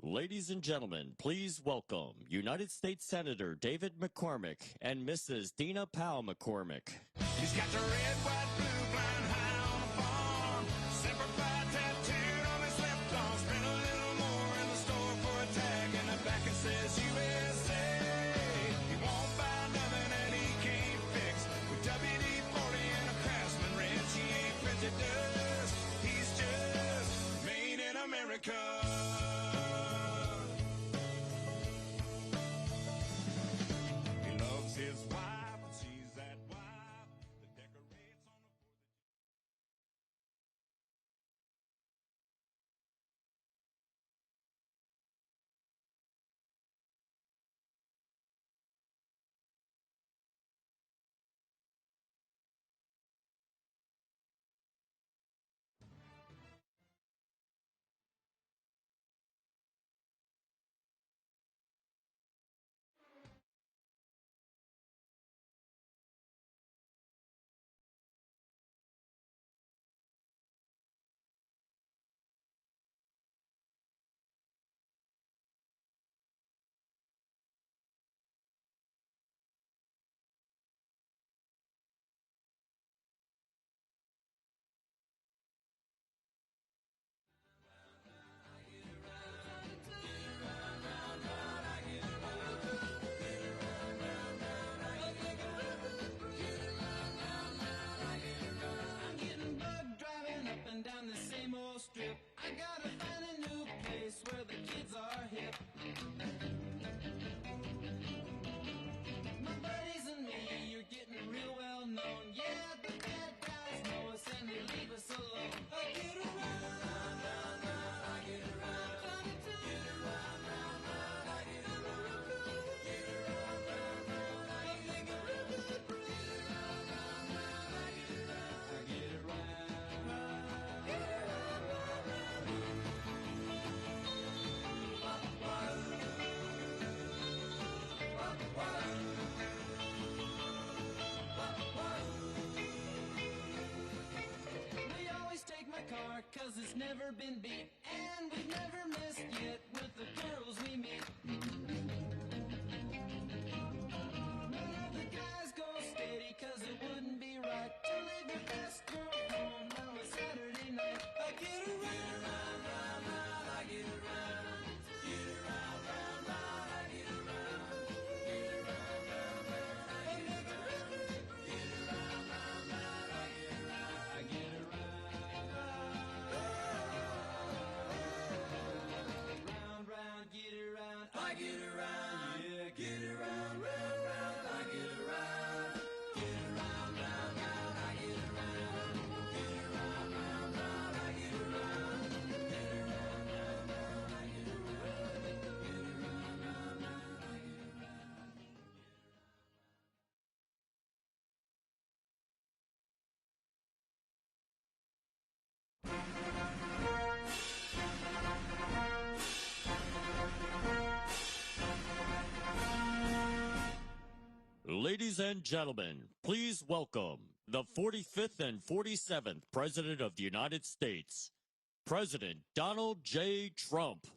Ladies and gentlemen, please welcome United States Senator David McCormick and Mrs. Dina Powell McCormick. He's got the red, white, blue, blind high on the farm. Semper Fi tattooed on his left arm. Spent a little more in the store for a tag, and the back it says USA. He won't buy nothing that he can't fix. With WD-40 and a Craftsman wrench, he ain't printed dust. He's just made in America. His wife, and she's that wife that decorates on the 4th of July. Down the same old strip, I gotta find a new place where the kids are hip. My buddies and me, you're getting real well known. Yeah, the bad guys know us and they leave us alone. I get around, round, round, round, I get around, get around, round, round, I get around, get around, round, round, I get around, get around, round, round, I get around, I get around. We always take my car, 'cause it's never been beat, and we've never missed yet with the girls we meet. None of the guys go steady, 'cause it wouldn't be right to leave your best girl home on a Saturday night. I get around, round, round, round, I get around, round, round, I get around, round, round, I get around, get around, round, round, I get around, I get around, round, round, get around, I get around, yeah, get around, round, round, I get around, get around, round, round, I get around, get around, round, round, I get around, get around, round, round, I get around, get around, round, round, I get around. Ladies and gentlemen, please welcome the 45th and 47th President of the United States, President Donald J. Trump.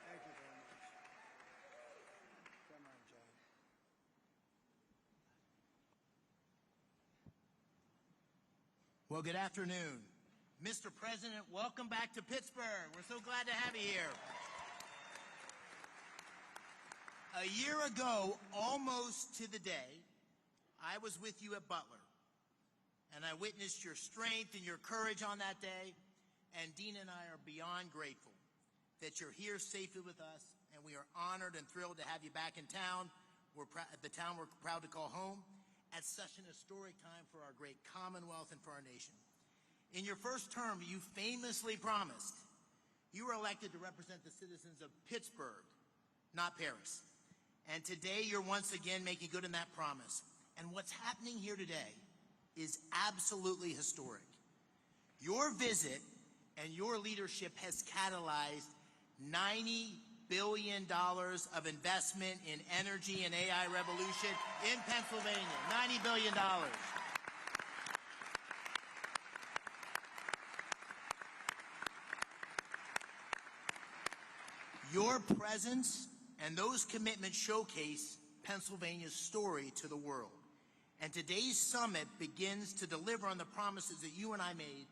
Thank you very much. Come on, John. Well, good afternoon. Mr. President, welcome back to Pittsburgh. We're so glad to have you here. A year ago, almost to the day, I was with you at Butler, and I witnessed your strength and your courage on that day, and Dina and I are beyond grateful that you're here safely with us, and we are honored and thrilled to have you back in town the town we're proud to call home, at such an historic time for our great Commonwealth and for our nation. In your first term, you famously promised you were elected to represent the citizens of Pittsburgh, not Paris. And today you're once again making good on that promise. And what's happening here today is absolutely historic. Your visit and your leadership has catalyzed $90 billion of investment in energy and AI revolution in Pennsylvania. $90 billion. Your presence and those commitments showcase Pennsylvania's story to the world. And today's summit begins to deliver on the promises that you and I made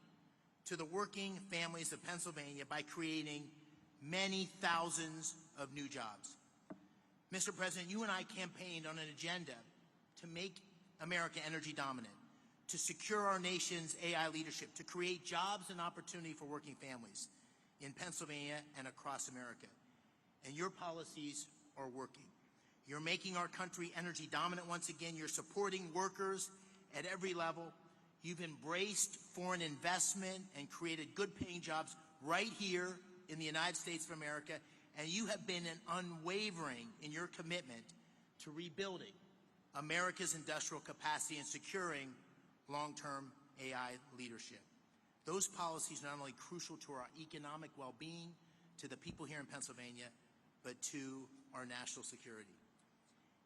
to the working families of Pennsylvania by creating many thousands of new jobs. Mr. President, you and I campaigned on an agenda to make America energy dominant, to secure our nation's AI leadership, to create jobs and opportunity for working families in Pennsylvania and across America. And your policies are working. You're making our country energy dominant once again. You're supporting workers at every level. You've embraced foreign investment and created good-paying jobs right here in the United States of America. And you have been unwavering in your commitment to rebuilding America's industrial capacity and securing long-term AI leadership. Those policies are not only crucial to our economic well-being, to the people here in Pennsylvania, but to our national security.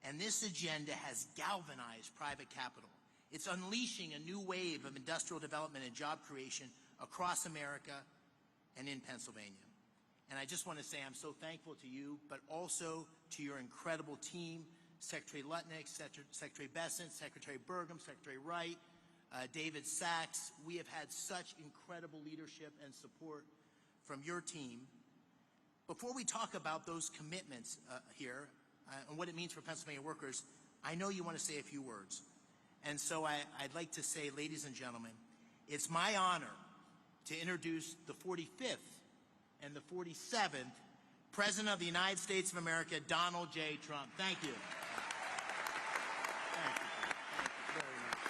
And this agenda has galvanized private capital. It's unleashing a new wave of industrial development and job creation across America and in Pennsylvania. And I just want to say I'm so thankful to you, but also to your incredible team, Secretary Lutnick, Secretary Bessent, Secretary Burgum, Secretary Wright, David Sachs. We have had such incredible leadership and support from your team. Before we talk about those commitments here and what it means for Pennsylvania workers, I know you want to say a few words. And so I'd like to say, ladies and gentlemen, it's my honor to introduce the 45th and the 47th President of the United States of America, Donald J. Trump. Thank you. Thank you. Thank you very much.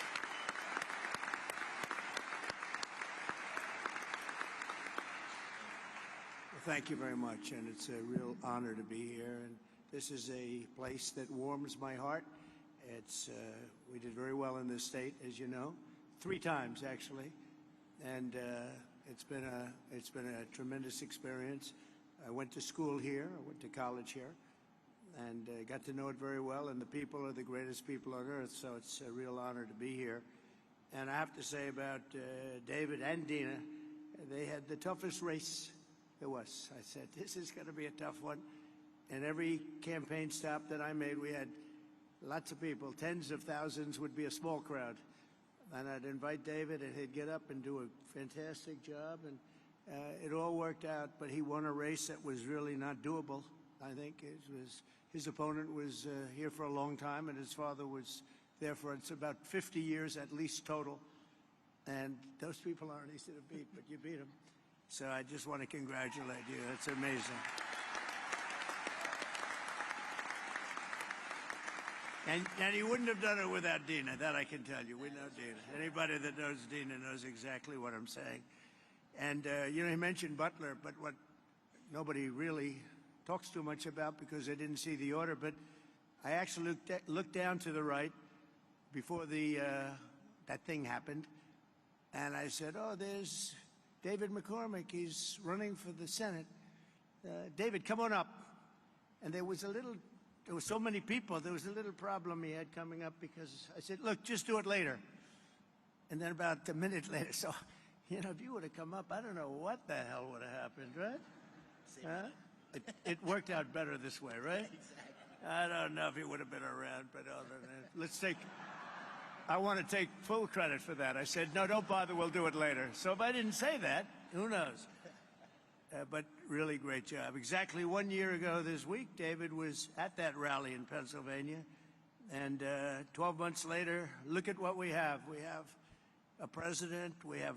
Well, thank you very much, and it's a real honor to be here. And this is a place that warms my heart. It's we did very well in this state, as you know, 3 times actually, and it's been a tremendous experience. I went to school here, I went to college here, and got to know it very well. And the people are the greatest people on earth, so it's a real honor to be here. And I have to say about David and Dina, they had the toughest race there was. I said, this is going to be a tough one. And every campaign stop that I made, we had lots of people, tens of thousands would be a small crowd. And I'd invite David, and he'd get up and do a fantastic job. And it all worked out, but he won a race that was really not doable. I think his opponent was here for a long time, and his father was there for it's about 50 years at least total. And those people aren't easy to beat, but you beat them. So I just want to congratulate you. It's amazing. And he wouldn't have done it without Dina, that I can tell you. We know Dina. Anybody that knows Dina knows exactly what I'm saying. And, you know, he mentioned Butler, but what nobody really talks too much about because they didn't see the order, but I actually looked down to the right before that thing happened, and I said, oh, there's David McCormick. He's running for the Senate. David, come on up. And there were so many people, there was a little problem he had coming up because I said, look, just do it later. And then about a minute later, so, you know, if you would have come up, I don't know what the hell would have happened, right? It worked out better this way, right? Exactly. I don't know if he would have been around, but other than that, I want to take full credit for that. I said, no, don't bother, we'll do it later. So if I didn't say that, who knows? But really great job. Exactly 1 year ago this week, David was at that rally in Pennsylvania. And 12 months later, look at what we have. We have a president. We have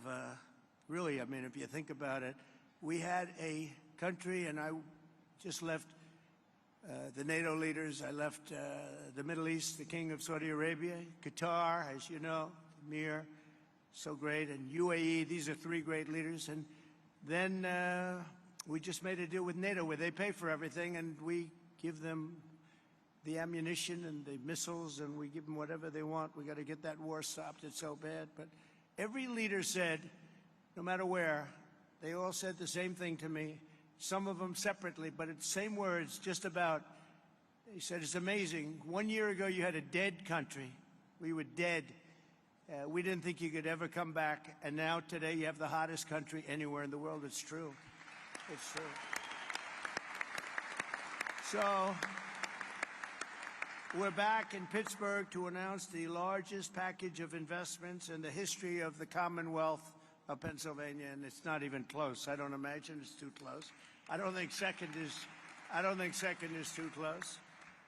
really, I mean, if you think about it, we had a country, and I just left the NATO leaders. I left the Middle East, the King of Saudi Arabia, Qatar, as you know, Mir, so great, and UAE. These are three great leaders. And then we just made a deal with NATO where they pay for everything, and we give them the ammunition and the missiles, and we give them whatever they want. We got to get that war stopped. It's so bad. But every leader said, no matter where, they all said the same thing to me, some of them separately, but it's same words, just about. He said, it's amazing. 1 year ago, you had a dead country. We were dead. We didn't think you could ever come back. And now, today, you have the hottest country anywhere in the world. It's true. It's true. So we're back in Pittsburgh to announce the largest package of investments in the history of the Commonwealth of Pennsylvania, and it's not even close. I don't imagine it's too close. I don't think second is too close.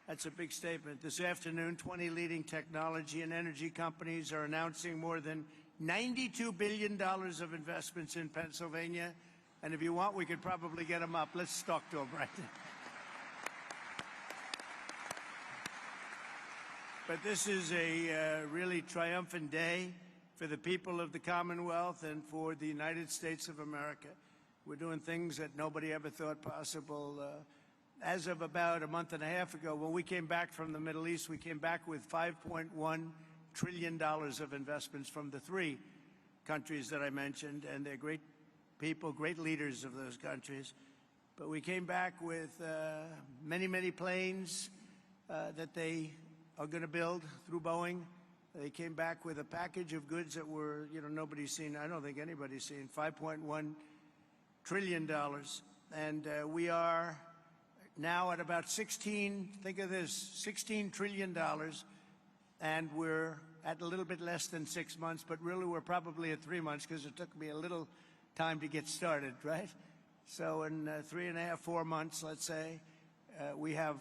That's a big statement. This afternoon, 20 leading technology and energy companies are announcing more than $92 billion of investments in Pennsylvania. And if you want, we could probably get them up. Let's talk to them right now. But this is a really triumphant day for the people of the Commonwealth and for the United States of America. We're doing things that nobody ever thought possible. As of about a month and a half ago, when we came back from the Middle East, we came back with $5.1 trillion of investments from the three countries that I mentioned, and they're great people, great leaders of those countries. But we came back with many, many planes that they are going to build through Boeing. They came back with a package of goods that were, nobody's seen. I don't think anybody's seen. $5.1 trillion. And we are now at about 16, think of this, $16 trillion. And we're at a little bit less than 6 months, but really we're probably at 3 months because it took me a little time to get started, right? So in 3.5, 4 months, let's say, we have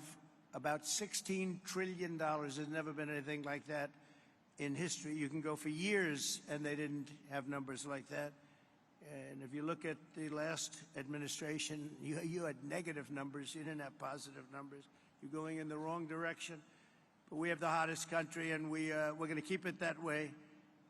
about $16 trillion. There's never been anything like that in history. You can go for years and they didn't have numbers like that. And if you look at the last administration, you had negative numbers. You didn't have positive numbers. You're going in the wrong direction. But we have the hottest country, and we're going to keep it that way.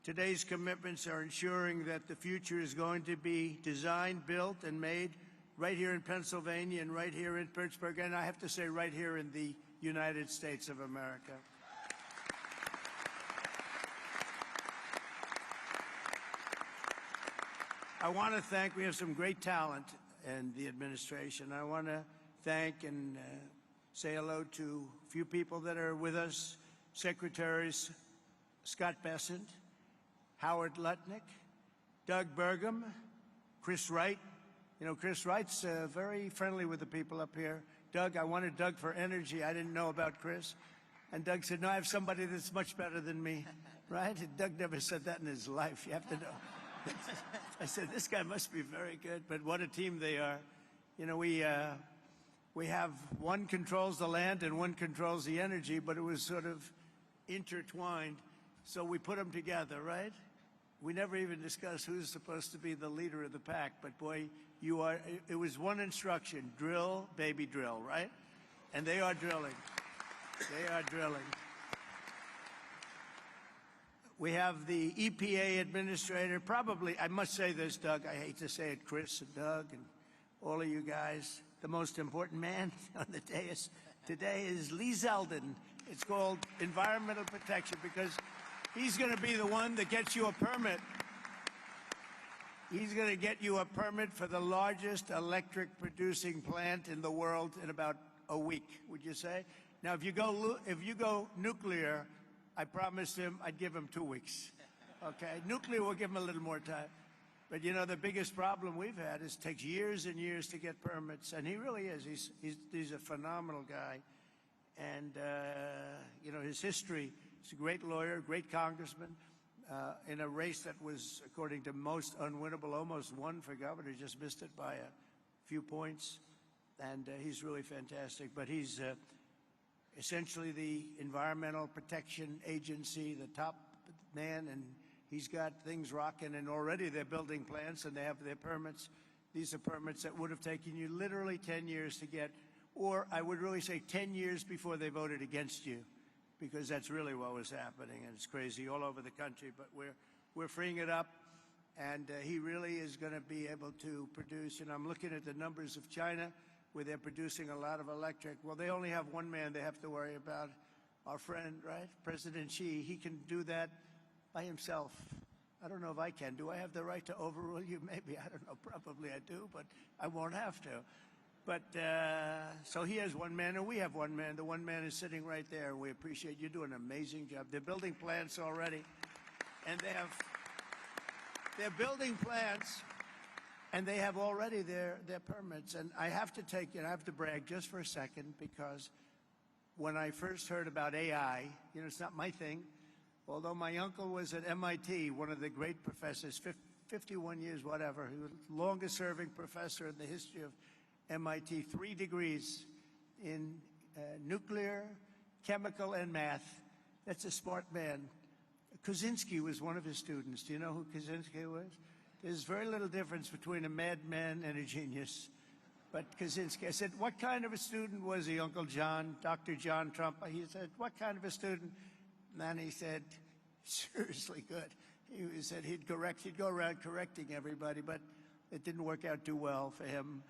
Today's commitments are ensuring that the future is going to be designed, built, and made right here in Pennsylvania and right here in Pittsburgh, and I have to say right here in the United States of America. I want to thank, we have some great talent in the administration. I want to thank and say hello to a few people that are with us. Secretaries Scott Bessent, Howard Lutnick, Doug Burgum, Chris Wright. Chris Wright's very friendly with the people up here. Doug, I wanted Doug for energy. I didn't know about Chris. And Doug said, no, I have somebody that's much better than me, right? And Doug never said that in his life. You have to know. I said, this guy must be very good, but what a team they are. We have one controls the land and one controls the energy, but it was sort of intertwined. So we put them together, right? We never even discussed who's supposed to be the leader of the pack, but boy, it was one instruction, drill, baby, drill, right? And they are drilling. They are drilling. We have the EPA administrator, probably, I must say this, Doug, I hate to say it, Chris and Doug and all of you guys, the most important man on the dais today is Lee Zeldin. It's called environmental protection because he's going to be the one that gets you a permit. He's going to get you a permit for the largest electric producing plant in the world in about a week, would you say? Now, if you go nuclear, I promised him I'd give him 2 weeks. Okay, nuclear will give him a little more time. But the biggest problem we've had is it takes years and years to get permits, and he really is. He's a phenomenal guy, and his history. He's a great lawyer, great congressman, in a race that was, according to most, unwinnable. Almost won for governor, just missed it by a few points, and he's really fantastic. But he's essentially the Environmental Protection Agency, the top man, and he's got things rocking, and already they're building plants and they have their permits. These are permits that would have taken you literally 10 years to get. or I would really say 10 years before they voted against you, because that's really what was happening, and it's crazy all over the country. But we're freeing it up, and he really is going to be able to produce. And I'm looking at the numbers of China, where they're producing a lot of electric. Well, they only have one man they have to worry about, our friend, right, President Xi. He can do that by himself. I don't know if I can. Do I have the right to overrule you? Maybe. I don't know. Probably I do, but I won't have to. But so he has one man, and we have one man. The one man is sitting right there. We appreciate you doing an amazing job. They're building plants already, and they're building plants, and they have already their permits. And I have to I have to brag just for a second, because when I first heard about AI, it's not my thing. Although my uncle was at MIT, one of the great professors, 51 years, whatever. He was the longest-serving professor in the history of MIT, 3 degrees in nuclear, chemical, and math. That's a smart man. Kaczynski was one of his students. Do you know who Kaczynski was? There's very little difference between a madman and a genius. But Kaczynski, I said, what kind of a student was he, Uncle John, Dr. John Trump? He said, what kind of a student? And he said, seriously good. He said he'd go around correcting everybody, but it didn't work out too well for him.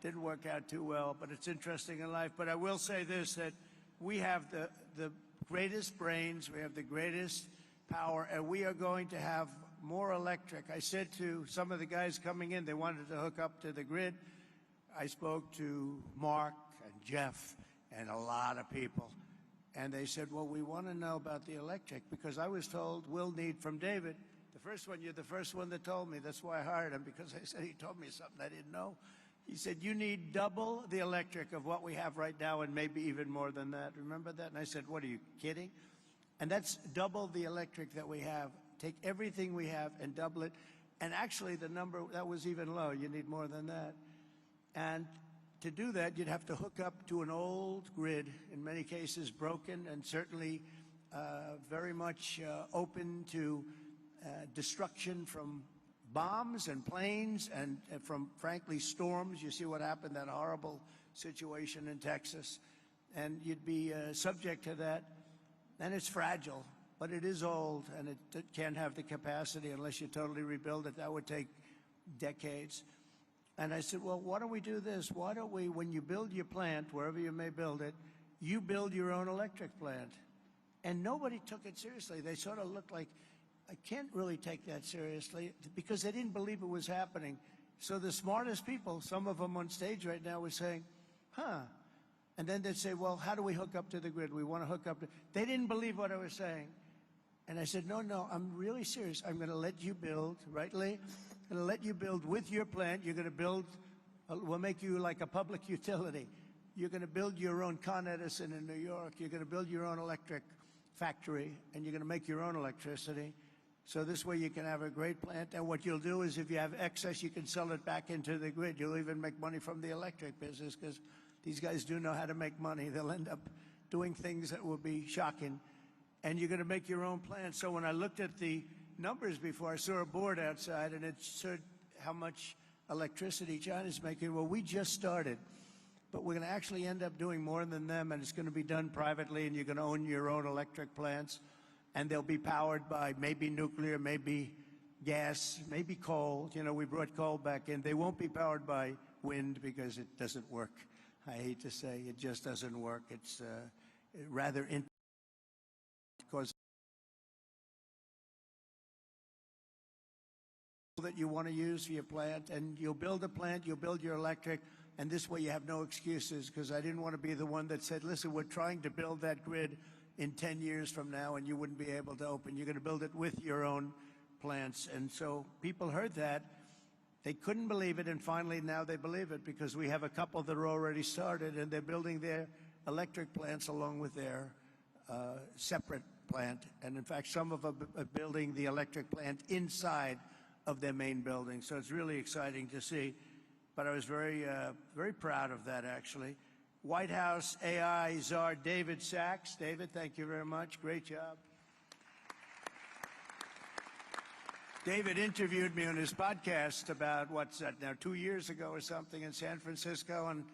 Didn't work out too well, but it's interesting in life. But I will say this, that we have the greatest brains, we have the greatest power, and we are going to have more electric. I said to some of the guys coming in, they wanted to hook up to the grid. I spoke to Mark and Jeff and a lot of people. And they said, well, we want to know about the electric, because I was told we'll need from David. You're the first one that told me. That's why I hired him, because I said he told me something I didn't know. He said, you need double the electric of what we have right now, and maybe even more than that. Remember that? And I said, what, are you kidding? And that's double the electric that we have. Take everything we have and double it. And actually, the number, that was even low. You need more than that. And to do that, you'd have to hook up to an old grid, in many cases broken, and certainly very much open to destruction from bombs and planes and from, frankly, storms. You see what happened, that horrible situation in Texas. And you'd be subject to that. And it's fragile, but it is old, and it can't have the capacity unless you totally rebuild it. That would take decades. And I said, well, why don't we do this? Why don't we, when you build your plant, wherever you may build it, you build your own electric plant? And nobody took it seriously. They sort of looked like, I can't really take that seriously, because they didn't believe it was happening. So the smartest people, some of them on stage right now, were saying, huh. And then they'd say, well, how do we hook up to the grid? We want to hook up to... They didn't believe what I was saying. And I said, no, I'm really serious. I'm going to let you build, right, Lee? I'm going to let you build with your plant. You're going to build, we'll make you like a public utility. You're going to build your own Con Edison in New York. You're going to build your own electric factory, and you're going to make your own electricity. So this way you can have a great plant. And what you'll do is, if you have excess, you can sell it back into the grid. You'll even make money from the electric business, because these guys do know how to make money. They'll end up doing things that will be shocking. And you're going to make your own plant. So when I looked at the numbers before, I saw a board outside, and it showed how much electricity China's making. Well, we just started, but we're going to actually end up doing more than them, and it's going to be done privately, and you're going to own your own electric plants, and they'll be powered by maybe nuclear, maybe gas, maybe coal. You know, we brought coal back in. They won't be powered by wind, because it doesn't work. I hate to say, it just doesn't work. It's rather because that you want to use for your plant, and you'll build a plant, you'll build your electric, and this way you have no excuses, because I didn't want to be the one that said, listen, we're trying to build that grid in 10 years from now, and you wouldn't be able to open. You're going to build it with your own plants. And so people heard that. They couldn't believe it, and finally now they believe it, because we have a couple that are already started, and they're building their electric plants along with their separate plant. And in fact, some of them are building the electric plant inside of their main building. So it's really exciting to see. But I was very proud of that, actually. White House AI czar David Sachs. David, thank you very much. Great job. David interviewed me on his podcast about, what's that now, 2 years ago or something in San Francisco, and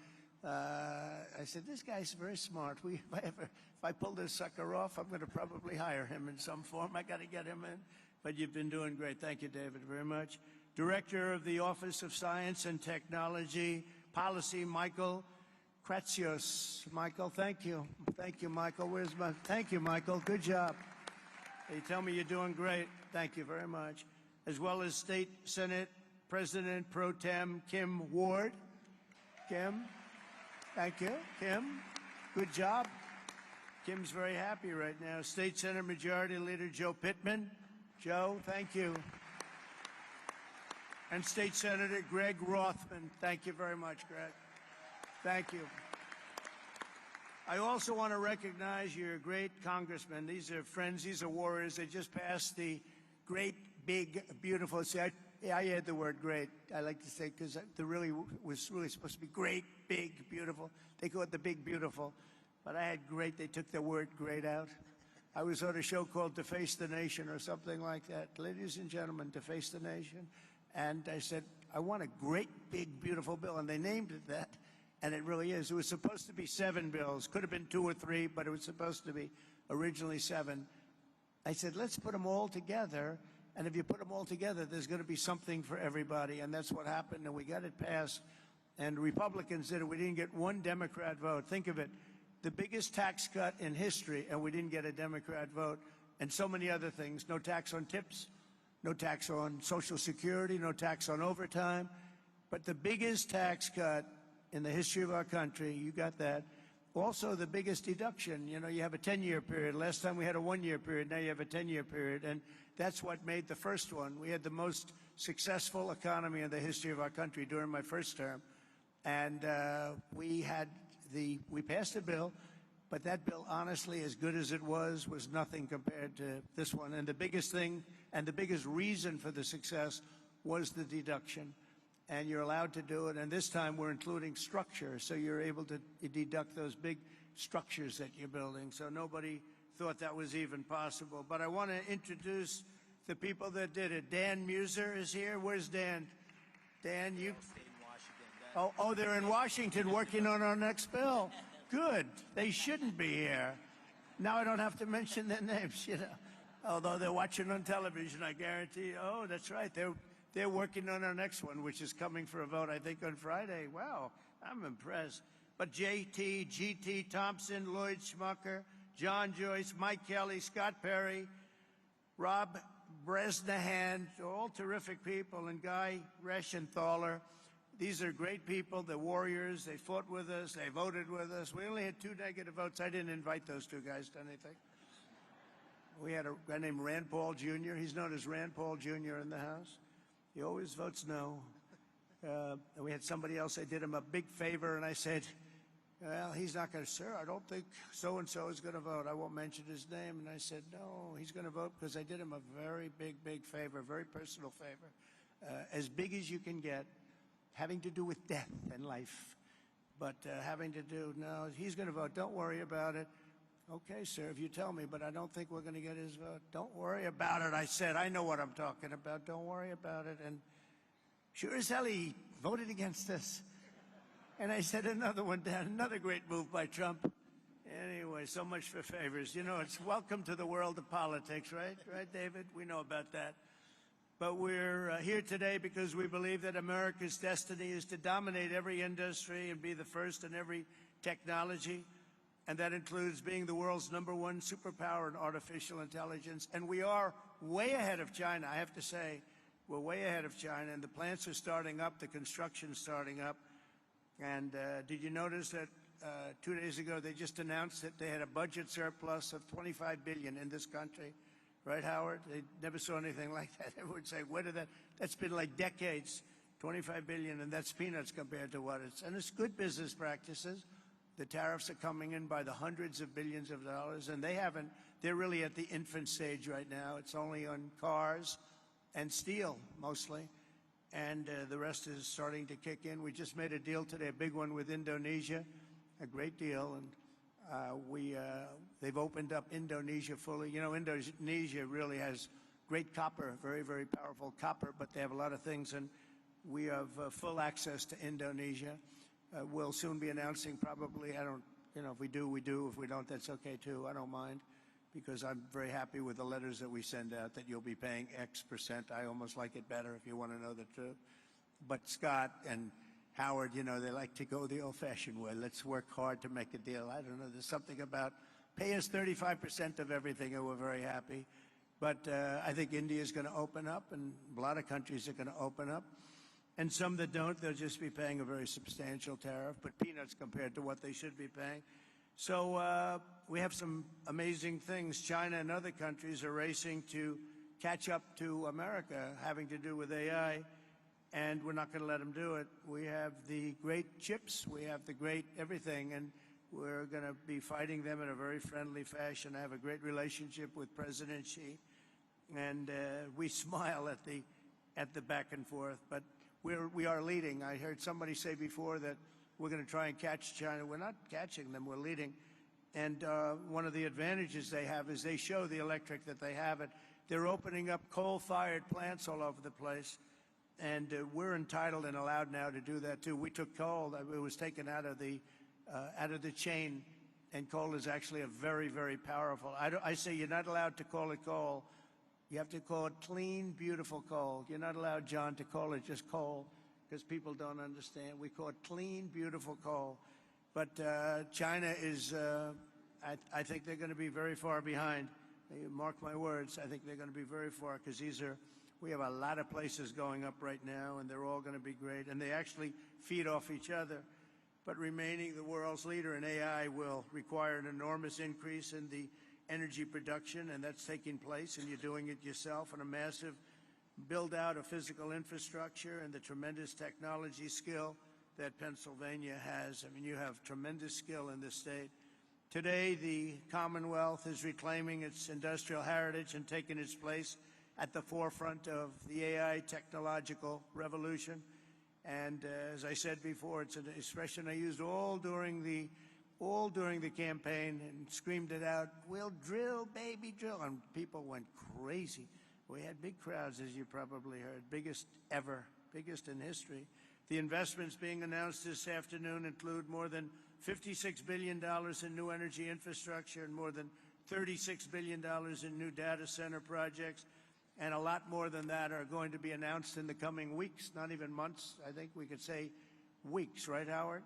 I said, this guy's very smart. If I pull this sucker off, I'm going to probably hire him in some form. I got to get him in. But you've been doing great. Thank you, David, very much. Director of the Office of Science and Technology Policy, Michael Kratsios. Michael, thank you. Thank you, Michael. Thank you, Michael. Good job. They tell me you're doing great. Thank you very much. As well as State Senate President Pro Tem Kim Ward. Kim, thank you. Kim, good job. Kim's very happy right now. State Senate Majority Leader Joe Pittman. Joe, thank you. And State Senator Greg Rothman. Thank you very much, Greg. Thank you. I also want to recognize your great congressmen. These are friends. These are warriors. They just passed the great, big, beautiful. See, I add the word great. I like to say because the really was really supposed to be great, big, beautiful. They call it the big, beautiful. But I had great. They took the word great out. I was on a show called Deface the Nation or something like that. Ladies and gentlemen, Deface the Nation. And I said, I want a great, big, beautiful bill. And they named it that. And it really is. It was supposed to be 7 bills. Could have been 2 or 3, but it was supposed to be originally 7. I said, let's put them all together. And if you put them all together, there's going to be something for everybody. And that's what happened. And we got it passed. And Republicans did it. We didn't get one Democrat vote. Think of it. The biggest tax cut in history, and we didn't get a Democrat vote. And so many other things. No tax on tips. No tax on Social Security. No tax on overtime. But the biggest tax cut in the history of our country, you got that. Also, the biggest deduction. You know, you have a 10-year period. Last time we had a 1-year period. Now you have a 10-year period. And that's what made the first one. We had the most successful economy in the history of our country during my first term. And we passed a bill, but that bill, honestly, as good as it was nothing compared to this one. And the biggest thing and the biggest reason for the success was the deduction. And you're allowed to do it. And this time we're including structure, so you're able to deduct those big structures that you're building. So nobody thought that was even possible. But I want to introduce the people that did it. Dan Muser is here. Where's Dan? Dan, you... Oh, they're in Washington working on our next bill. Good. They shouldn't be here. Now I don't have to mention their names, you know. Although they're watching on television, I guarantee. Oh, that's right. They're working on our next one, which is coming for a vote, I think, on Friday. Wow, I'm impressed. But JT, GT Thompson, Lloyd Schmucker, John Joyce, Mike Kelly, Scott Perry, Rob Bresnahan, all terrific people, and Guy Reschenthaler. These are great people. They're warriors. They fought with us. They voted with us. We only had 2 negative votes. I didn't invite those 2 guys to anything. We had a guy named Rand Paul Jr. He's known as Rand Paul Jr. in the House. He always votes no. And we had somebody else. I did him a big favor, and I said, well, he's not going to, sir, I don't think so-and-so is going to vote. I won't mention his name. And I said, no, he's going to vote because I did him a very big, big favor, very personal favor, as big as you can get, having to do with death and life. But having to do, no, he's going to vote. Don't worry about it. Okay, sir, if you tell me, but I don't think we're going to get his vote. Don't worry about it, I said. I know what I'm talking about. Don't worry about it. And sure as hell, he voted against us. And I said, another one down, another great move by Trump. Anyway, so much for favors. You know, it's welcome to the world of politics, right? Right, David? We know about that. But we're here today because we believe that America's destiny is to dominate every industry and be the first in every technology. And that includes being the world's #1 superpower in artificial intelligence. And we are way ahead of China, I have to say. We're way ahead of China, and the plants are starting up, the construction's starting up. And did you notice that 2 days ago they just announced that they had a budget surplus of $25 billion in this country? Right, Howard? They never saw anything like that. Everyone would say, where did that? That's been like decades, $25 billion, and that's peanuts compared to what it's. And it's good business practices. The tariffs are coming in by the hundreds of billions of dollars, and they're really at the infant stage right now. It's only on cars and steel, mostly, and the rest is starting to kick in. We just made a deal today, a big one with Indonesia, a great deal, and they've opened up Indonesia fully. You know, Indonesia really has great copper, very, very powerful copper, but they have a lot of things, and we have full access to Indonesia. we'll soon be announcing probably, I don't, if we do, we do. If we don't, that's okay too. I don't mind, because I'm very happy with the letters that we send out that you'll be paying X percent. I almost like it better if you want to know the truth. But Scott and Howard, they like to go the old-fashioned way. Let's work hard to make a deal. I don't know. There's something about pay us 35% of everything, and we're very happy. But I think India is going to open up, and a lot of countries are going to open up. And some that don't, they'll just be paying a very substantial tariff, but peanuts compared to what they should be paying. So we have some amazing things. China and other countries are racing to catch up to America, having to do with AI, and we're not going to let them do it. We have the great chips, we have the great everything, and we're going to be fighting them in a very friendly fashion. I have a great relationship with President Xi, and we smile at the back and forth, but we are leading. I heard somebody say before that we're going to try and catch China. We're not catching them, we're leading. And one of the advantages they have is they show the electric that they have it. They're opening up coal-fired plants all over the place, and we're entitled and allowed now to do that too. We took coal, it was taken out of the chain, and coal is actually a very, very powerful. I say you're not allowed to call it coal. You have to call it clean, beautiful coal. You're not allowed, John, to call it just coal, because people don't understand. We call it clean, beautiful coal. But China is, I think they're going to be very far behind. Mark my words, I think they're going to be very far, because we have a lot of places going up right now, and they're all going to be great. And they actually feed off each other. But remaining the world's leader in AI will require an enormous increase in the energy production, and that's taking place, and you're doing it yourself, and a massive build-out of physical infrastructure and the tremendous technology skill that Pennsylvania has. I mean, you have tremendous skill in this state. Today, the Commonwealth is reclaiming its industrial heritage and taking its place at the forefront of the AI technological revolution. And as I said before, it's an expression I used all during the campaign and screamed it out, "We'll drill, baby, drill." And people went crazy. We had big crowds, as you probably heard, biggest ever, biggest in history. The investments being announced this afternoon include more than $56 billion in new energy infrastructure and more than $36 billion in new data center projects. And a lot more than that are going to be announced in the coming weeks, not even months. I think we could say weeks, right, Howard?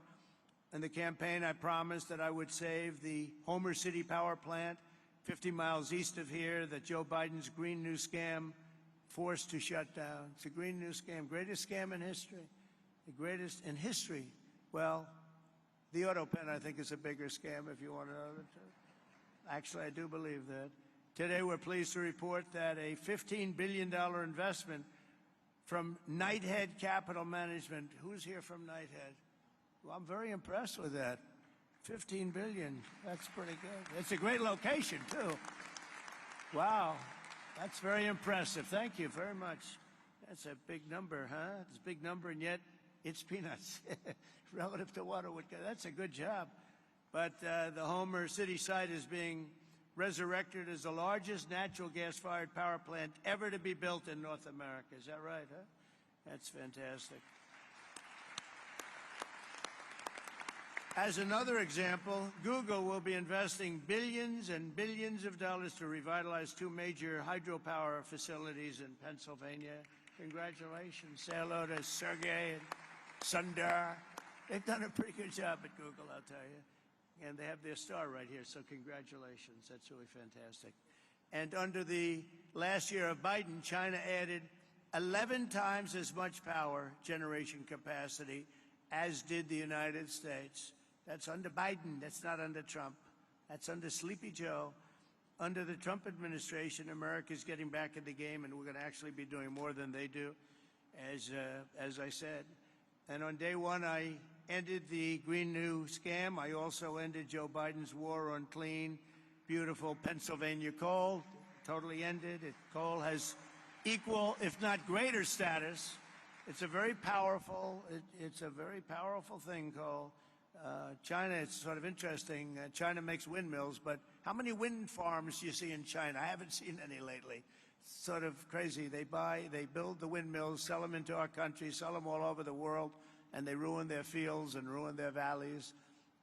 In the campaign, I promised that I would save the Homer City power plant 50 miles east of here that Joe Biden's Green New Scam forced to shut down. It's a Green New Scam, greatest scam in history, the greatest in history. Well, the auto pen, I think, is a bigger scam, if you want to know the truth. Actually, I do believe that. Today, we're pleased to report that a $15 billion investment from Knighthead Capital Management. Who's here from Knighthead? Well, I'm very impressed with that. 15 billion, that's pretty good. It's a great location, too. Wow, that's very impressive. Thank you very much. That's a big number, huh? It's a big number, and yet it's peanuts relative to what it would get. That's a good job. But the Homer City site is being resurrected as the largest natural gas-fired power plant ever to be built in North America. Is that right, huh? That's fantastic. As another example, Google will be investing billions and billions of dollars to revitalize two major hydropower facilities in Pennsylvania. Congratulations. Say hello to Sergey and Sundar. They've done a pretty good job at Google, I'll tell you. And they have their star right here, so congratulations. That's really fantastic. And under the last year of Biden, China added 11 times as much power generation capacity as did the United States. That's under Biden. That's not under Trump. That's under Sleepy Joe. Under the Trump administration, America is getting back in the game, and we're going to actually be doing more than they do, as I said. And on day one, I ended the Green New Scam. I also ended Joe Biden's war on clean, beautiful Pennsylvania coal. Totally ended it. Coal has equal, if not greater, status. It's a very powerful. It's a very powerful thing, coal. China, it's sort of interesting. China makes windmills, but how many wind farms do you see in China? I haven't seen any lately. It's sort of crazy. They build the windmills, sell them into our country, sell them all over the world, and they ruin their fields and ruin their valleys.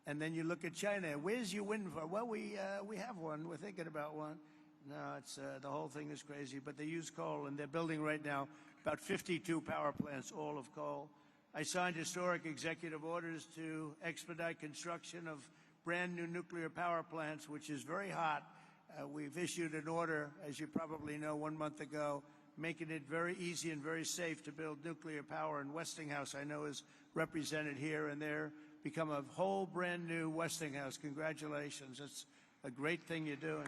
And then you look at China. Where's your wind farm? Well, we have one. We're thinking about one. No, it's the whole thing is crazy. But they use coal, and they're building right now about 52 power plants, all of coal. I signed historic executive orders to expedite construction of brand new nuclear power plants, which is very hot. We've issued an order, as you probably know, 1 month ago, making it very easy and very safe to build nuclear power. And Westinghouse, I know, is represented here, and they're become a whole brand new Westinghouse. Congratulations. It's a great thing you're doing.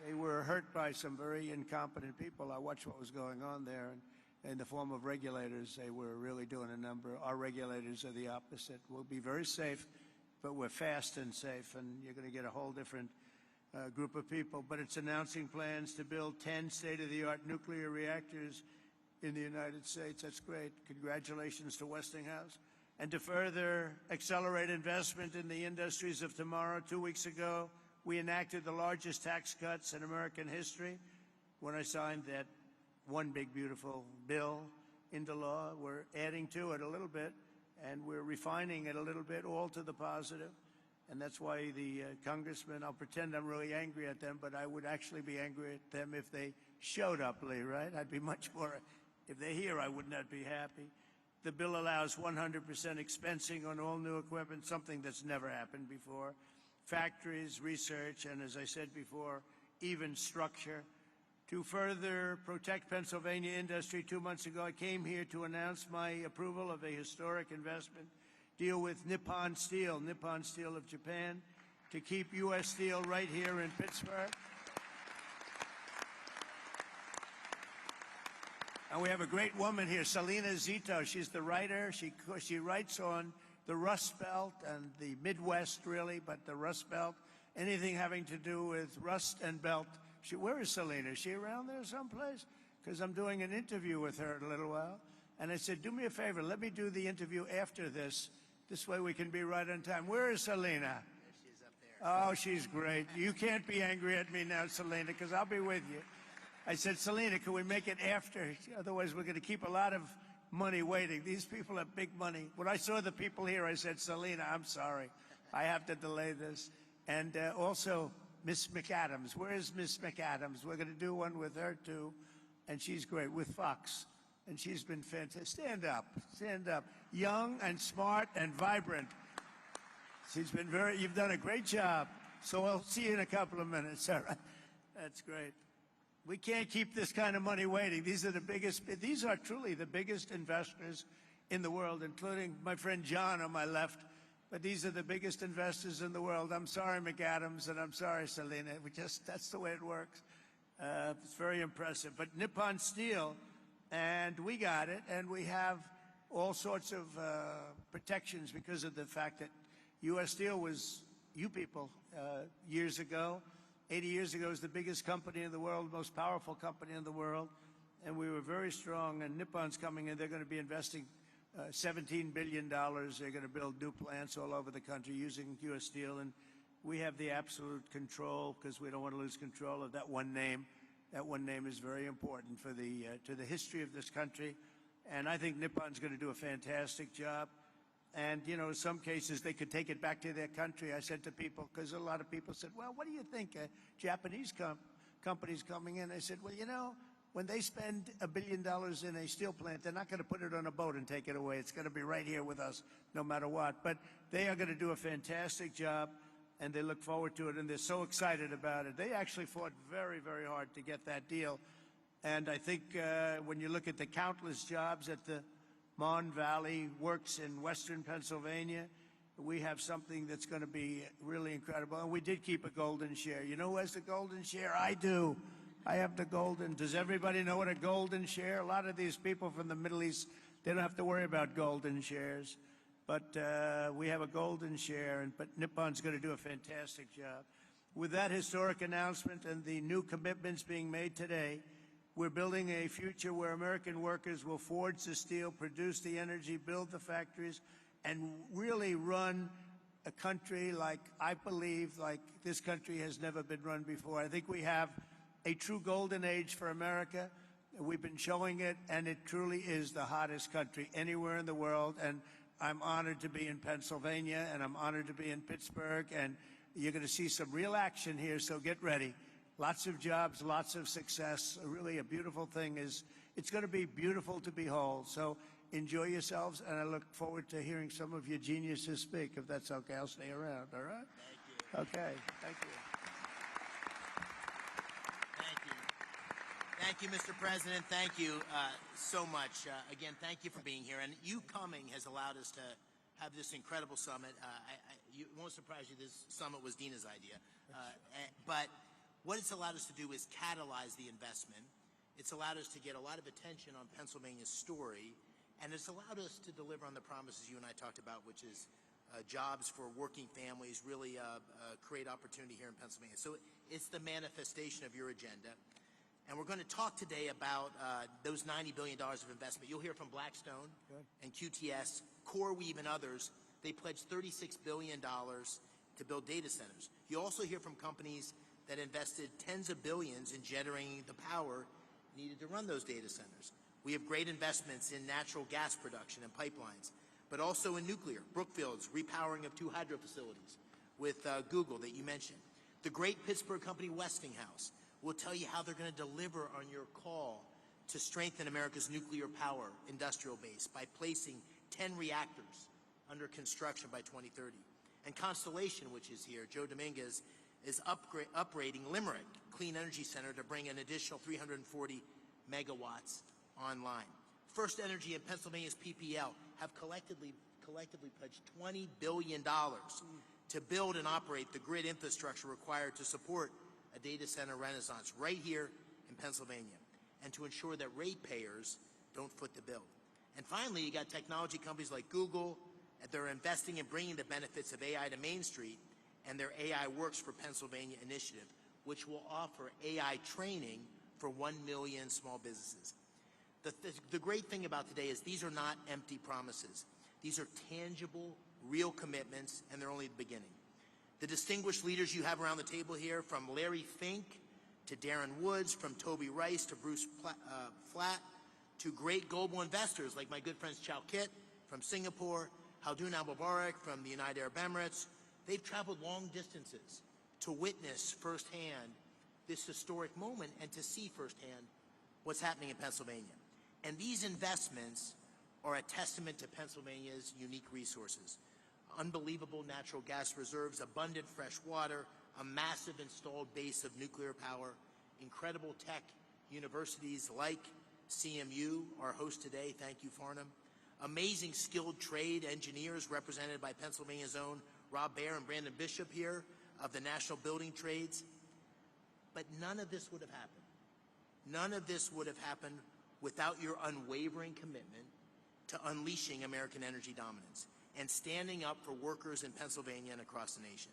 They were hurt by some very incompetent people. I watched what was going on there, and in the form of regulators, they were really doing a number. Our regulators are the opposite. We'll be very safe, but we're fast and safe, and you're going to get a whole different group of people. But it's announcing plans to build 10 state-of-the-art nuclear reactors in the United States. That's great. Congratulations to Westinghouse. And to further accelerate investment in the industries of tomorrow, 2 weeks ago, we enacted the largest tax cuts in American history. When I signed that one big, beautiful bill into law, we're adding to it a little bit, and we're refining it a little bit, all to the positive. And that's why the congressmen, I'll pretend I'm really angry at them, but I would actually be angry at them if they showed up, Lee, right? I'd be much more, if they're here, I would not be happy. The bill allows 100% expensing on all new equipment, something that's never happened before. Factories, research, and as I said before, even structure. To further protect Pennsylvania industry, 2 months ago, I came here to announce my approval of a historic investment deal with Nippon Steel of Japan, to keep U.S. steel right here in Pittsburgh. And we have a great woman here, Selena Zito. She's the writer. She writes on the Rust Belt and the Midwest, really, but the Rust Belt, anything having to do with rust and belt. Where is Selena? Is she around there someplace? Because I'm doing an interview with her in a little while. And I said, do me a favor, let me do the interview after this. This way we can be right on time. Where is Selena? There she is up there. Oh, she's great. You can't be angry at me now, Selena, because I'll be with you. I said, Selena, can we make it after? Otherwise, we're going to keep a lot of money waiting. These people have big money. When I saw the people here, I said, Selena, I'm sorry. I have to delay this. And also, Miss McAdams. Where is Miss McAdams? We're going to do one with her, too. And she's great, with Fox. And she's been fantastic. Stand up. Stand up. Young and smart and vibrant. She's been you've done a great job. So I'll see you in a couple of minutes. All right. That's great. We can't keep this kind of money waiting. These are truly the biggest investors in the world, including my friend John on my left. But these are the biggest investors in the world. I'm sorry, McAdams, and I'm sorry, Selena. That's the way it works. It's very impressive. But Nippon Steel, and we got it, and we have all sorts of protections because of the fact that U.S. Steel was you people years ago. 80 years ago, it was the biggest company in the world, most powerful company in the world, and we were very strong. And Nippon's coming in. They're going to be investing $17 billion. They're going to build new plants all over the country using U.S. Steel, and we have the absolute control because we don't want to lose control of that one name. That one name is very important for to the history of this country, and I think Nippon's going to do a fantastic job. And, you know, in some cases, they could take it back to their country. I said to people, because a lot of people said, well, what do you think? Japanese companies coming in. I said, well, you know, when they spend $1 billion in a steel plant, they're not going to put it on a boat and take it away. It's going to be right here with us no matter what. But they are going to do a fantastic job, and they look forward to it, and they're so excited about it. They actually fought very, very hard to get that deal. And I think when you look at the countless jobs at the Mon Valley Works in western Pennsylvania, we have something that's going to be really incredible. And we did keep a golden share. You know who has the golden share? I do. I have the golden. Does everybody know what a golden share? A lot of these people from the Middle East, they don't have to worry about golden shares. But we have a golden share, but Nippon's going to do a fantastic job. With that historic announcement and the new commitments being made today, we're building a future where American workers will forge the steel, produce the energy, build the factories, and really run a country like, I believe, like this country has never been run before. I think we have a true golden age for America. We've been showing it, and it truly is the hottest country anywhere in the world. And I'm honored to be in Pennsylvania, and I'm honored to be in Pittsburgh, and you're going to see some real action here, so get ready. Lots of jobs, lots of success. Really a beautiful thing is, it's going to be beautiful to behold. So enjoy yourselves, and I look forward to hearing some of your geniuses speak. If that's okay, I'll stay around, all right? Thank you. Okay, thank you. Thank you. Thank you, Mr. President. Thank you so much. Again, thank you for being here. And you coming has allowed us to have this incredible summit. It won't surprise you, this summit was Dina's idea. But what it's allowed us to do is catalyze the investment. It's allowed us to get a lot of attention on Pennsylvania's story, and it's allowed us to deliver on the promises you and I talked about, which is jobs for working families, really create opportunity here in Pennsylvania. So it's the manifestation of your agenda. And we're going to talk today about those $90 billion of investment. You'll hear from Blackstone and QTS, CoreWeave, and others. They pledged $36 billion to build data centers. You'll also hear from companies that invested tens of billions in generating the power needed to run those data centers. We have great investments in natural gas production and pipelines, but also in nuclear. Brookfield's repowering of 2 hydro facilities with Google that you mentioned. The great Pittsburgh company Westinghouse will tell you how they're going to deliver on your call to strengthen America's nuclear power industrial base by placing 10 reactors under construction by 2030. And Constellation, which is here, Joe Dominguez, is upgrading Limerick Clean Energy Center to bring an additional 340 megawatts online. First Energy and Pennsylvania's PPL have collectively pledged $20 billion to build and operate the grid infrastructure required to support a data center renaissance right here in Pennsylvania, and to ensure that ratepayers don't foot the bill. And finally, you got technology companies like Google, and they're investing in bringing the benefits of AI to Main Street, and their AI Works for Pennsylvania initiative, which will offer AI training for 1 million small businesses. The great thing about today is these are not empty promises. These are tangible, real commitments, and they're only the beginning. The distinguished leaders you have around the table here, from Larry Fink to Darren Woods, from Toby Rice to Bruce Flatt, to great global investors like my good friends Chow Kit from Singapore, Haldun Al-Mubarak from the United Arab Emirates. They've traveled long distances to witness firsthand this historic moment and to see firsthand what's happening in Pennsylvania. And these investments are a testament to Pennsylvania's unique resources. Unbelievable natural gas reserves, abundant fresh water, a massive installed base of nuclear power, incredible tech universities like CMU, our host today, thank you, Farnham, amazing skilled trade engineers represented by Pennsylvania's own Rob Baer and Brandon Bishop here of the National Building Trades. But none of this would have happened. None of this would have happened without your unwavering commitment to unleashing American energy dominance and standing up for workers in Pennsylvania and across the nation.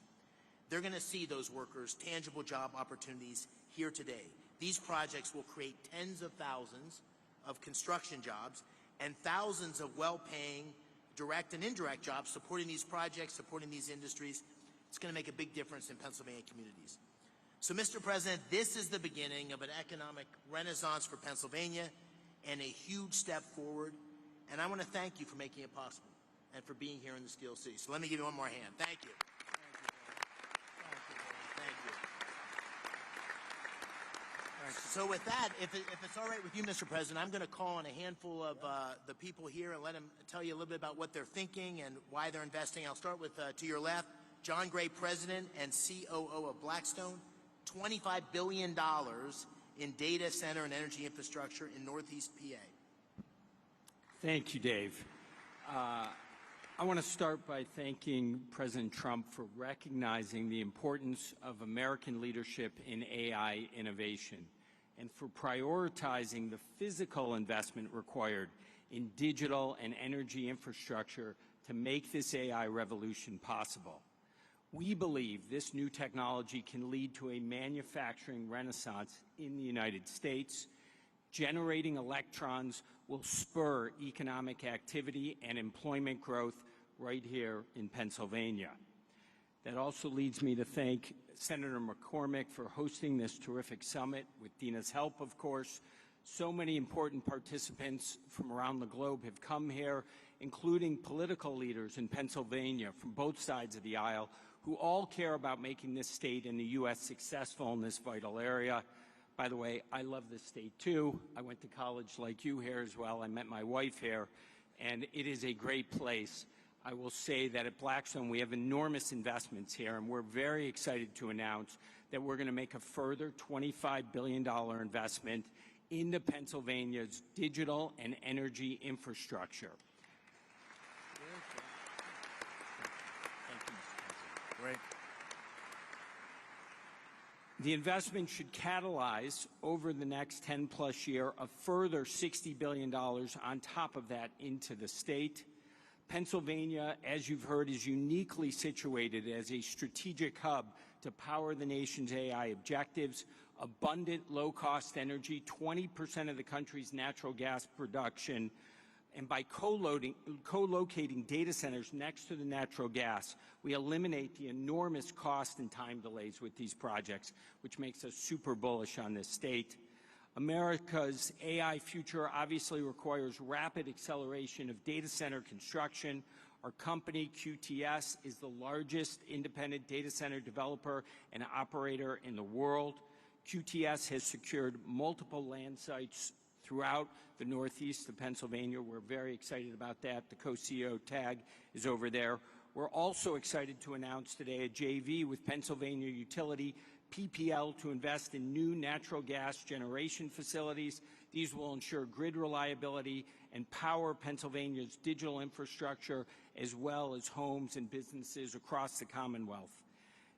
They're going to see those workers tangible job opportunities here today. These projects will create tens of thousands of construction jobs and thousands of well-paying direct and indirect jobs supporting these projects, supporting these industries. It's going to make a big difference in Pennsylvania communities. So, Mr. President, this is the beginning of an economic renaissance for Pennsylvania and a huge step forward. And I want to thank you for making it possible and for being here in the Steel City. So let me give you one more hand. Thank you. Thank you. So with that, if it's all right with you, Mr. President, I'm going to call on a handful of the people here and let them tell you a little bit about what they're thinking and why they're investing. I'll start with, to your left, John Gray, President and COO of Blackstone. $25 billion in data center and energy infrastructure in Northeast PA. Thank you, Dave. I want to start by thanking President Trump for recognizing the importance of American leadership in AI innovation and for prioritizing the physical investment required in digital and energy infrastructure to make this AI revolution possible. We believe this new technology can lead to a manufacturing renaissance in the United States. Generating electrons will spur economic activity and employment growth right here in Pennsylvania. That also leads me to thank Senator McCormick for hosting this terrific summit, with Dina's help, of course, So many important participants from around the globe have come here, including political leaders in Pennsylvania from both sides of the aisle, who all care about making this state and the U.S. successful in this vital area. By the way, I love this state too. I went to college like you here as well. I met my wife here, and it is a great place. I will say that at Blackstone, we have enormous investments here, and we're very excited to announce that we're going to make a further $25 billion investment into Pennsylvania's digital and energy infrastructure. Great. The investment should catalyze over the next 10-plus year a further $60 billion on top of that into the state. Pennsylvania, as you've heard, is uniquely situated as a strategic hub to power the nation's AI objectives. Abundant, low-cost energy, 20% of the country's natural gas production, and by co-locating data centers next to the natural gas, we eliminate the enormous cost and time delays with these projects, which makes us super bullish on this state. America's AI future obviously requires rapid acceleration of data center construction. Our company, QTS, is the largest independent data center developer and operator in the world. QTS has secured multiple land sites throughout the northeast of Pennsylvania. We're very excited about that. The co-CEO tag is over there. We're also excited to announce today a JV with Pennsylvania utility PPL to invest in new natural gas generation facilities. These will ensure grid reliability and power Pennsylvania's digital infrastructure, as well as homes and businesses across the Commonwealth.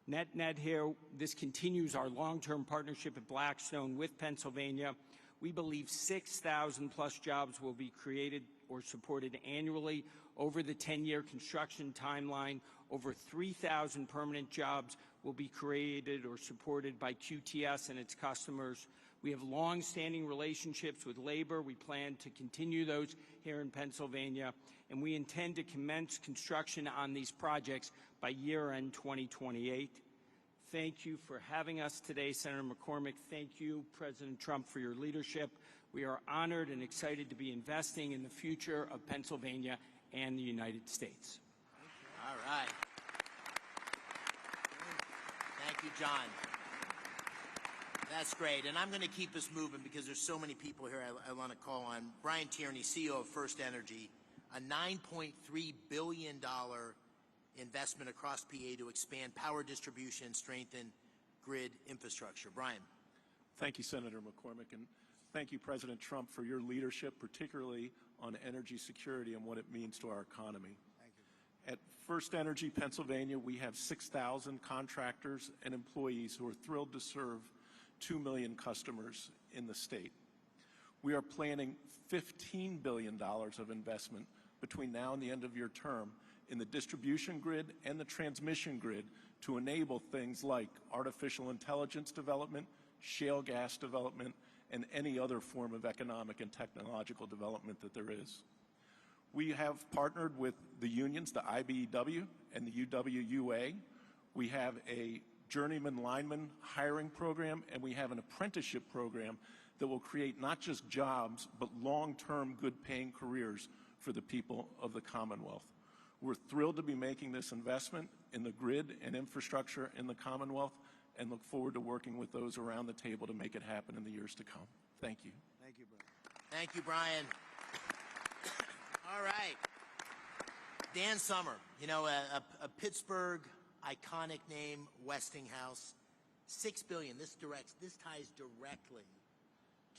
Net here, this continues our long-term partnership at Blackstone with Pennsylvania. We believe 6,000 plus jobs will be created or supported annually over the 10-year construction timeline. Over 3,000 permanent jobs will be created or supported by QTS and its customers. We have long-standing relationships with labor. We plan to continue those here in Pennsylvania, and we intend to commence construction on these projects by year-end 2028. Thank you for having us today, Senator McCormick. Thank you, President Trump, for your leadership. We are honored and excited to be investing in the future of Pennsylvania and the United States. All right. Thank you, John. That's great. And I'm going to keep us moving because there's so many people here I want to call on. Brian Tierney, CEO of First Energy, a $9.3 billion investment across PA to expand power distribution and strengthen grid infrastructure. Brian. Thank you, Senator McCormick, and thank you, President Trump, for your leadership, particularly on energy security and what it means to our economy. Thank you. At First Energy Pennsylvania, we have 6,000 contractors and employees who are thrilled to serve 2 million customers in the state. We are planning $15 billion of investment between now and the end of your term in the distribution grid and the transmission grid to enable things like artificial intelligence development, shale gas development, and any other form of economic and technological development that there is. We have partnered with the unions, the IBEW and the UWUA. We have a journeyman lineman hiring program, and we have an apprenticeship program that will create not just jobs, but long-term good-paying careers for the people of the Commonwealth. We're thrilled to be making this investment in the grid and infrastructure in the Commonwealth and look forward to working with those around the table to make it happen in the years to come. Thank you. Thank you, Brian. Thank you, Brian. All right. Dan Summer, you know, a Pittsburgh iconic name, Westinghouse, $6 billion. This ties directly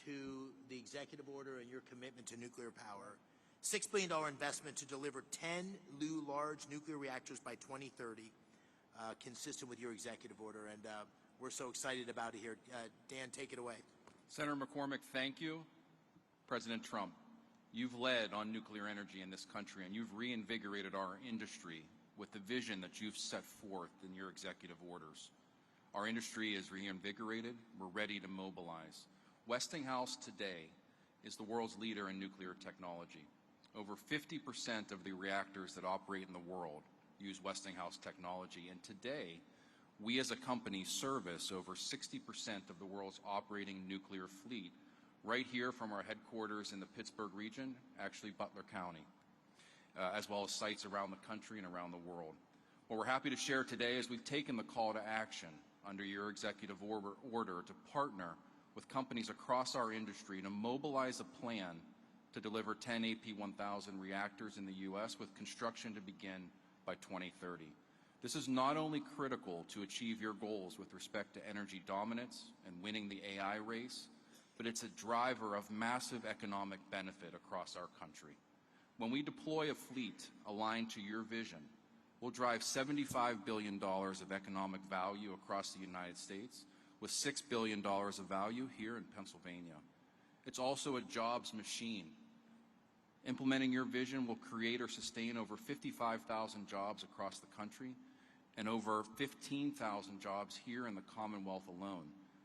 to the executive order and your commitment to nuclear power. $6 billion investment to deliver 10 new large nuclear reactors by 2030, consistent with your executive order. And we're so excited about it here. Dan, take it away. Senator McCormick, thank you. President Trump, you've led on nuclear energy in this country, and you've reinvigorated our industry with the vision that you've set forth in your executive orders. Our industry is reinvigorated. We're ready to mobilize. Westinghouse today is the world's leader in nuclear technology. Over 50% of the reactors that operate in the world use Westinghouse technology, and today, we as a company service over 60% of the world's operating nuclear fleet right here from our headquarters in the Pittsburgh region, actually Butler County, as well as sites around the country and around the world. What we're happy to share today is we've taken the call to action under your executive order to partner with companies across our industry to mobilize a plan to deliver 10 AP1000 reactors in the U.S. with construction to begin by 2030. This is not only critical to achieve your goals with respect to energy dominance and winning the AI race, but it's a driver of massive economic benefit across our country. When we deploy a fleet aligned to your vision, we'll drive $75 billion of economic value across the United States, with $6 billion of value here in Pennsylvania. It's also a jobs machine. Implementing your vision will create or sustain over 55,000 jobs across the country and over 15,000 jobs here in the Commonwealth alone.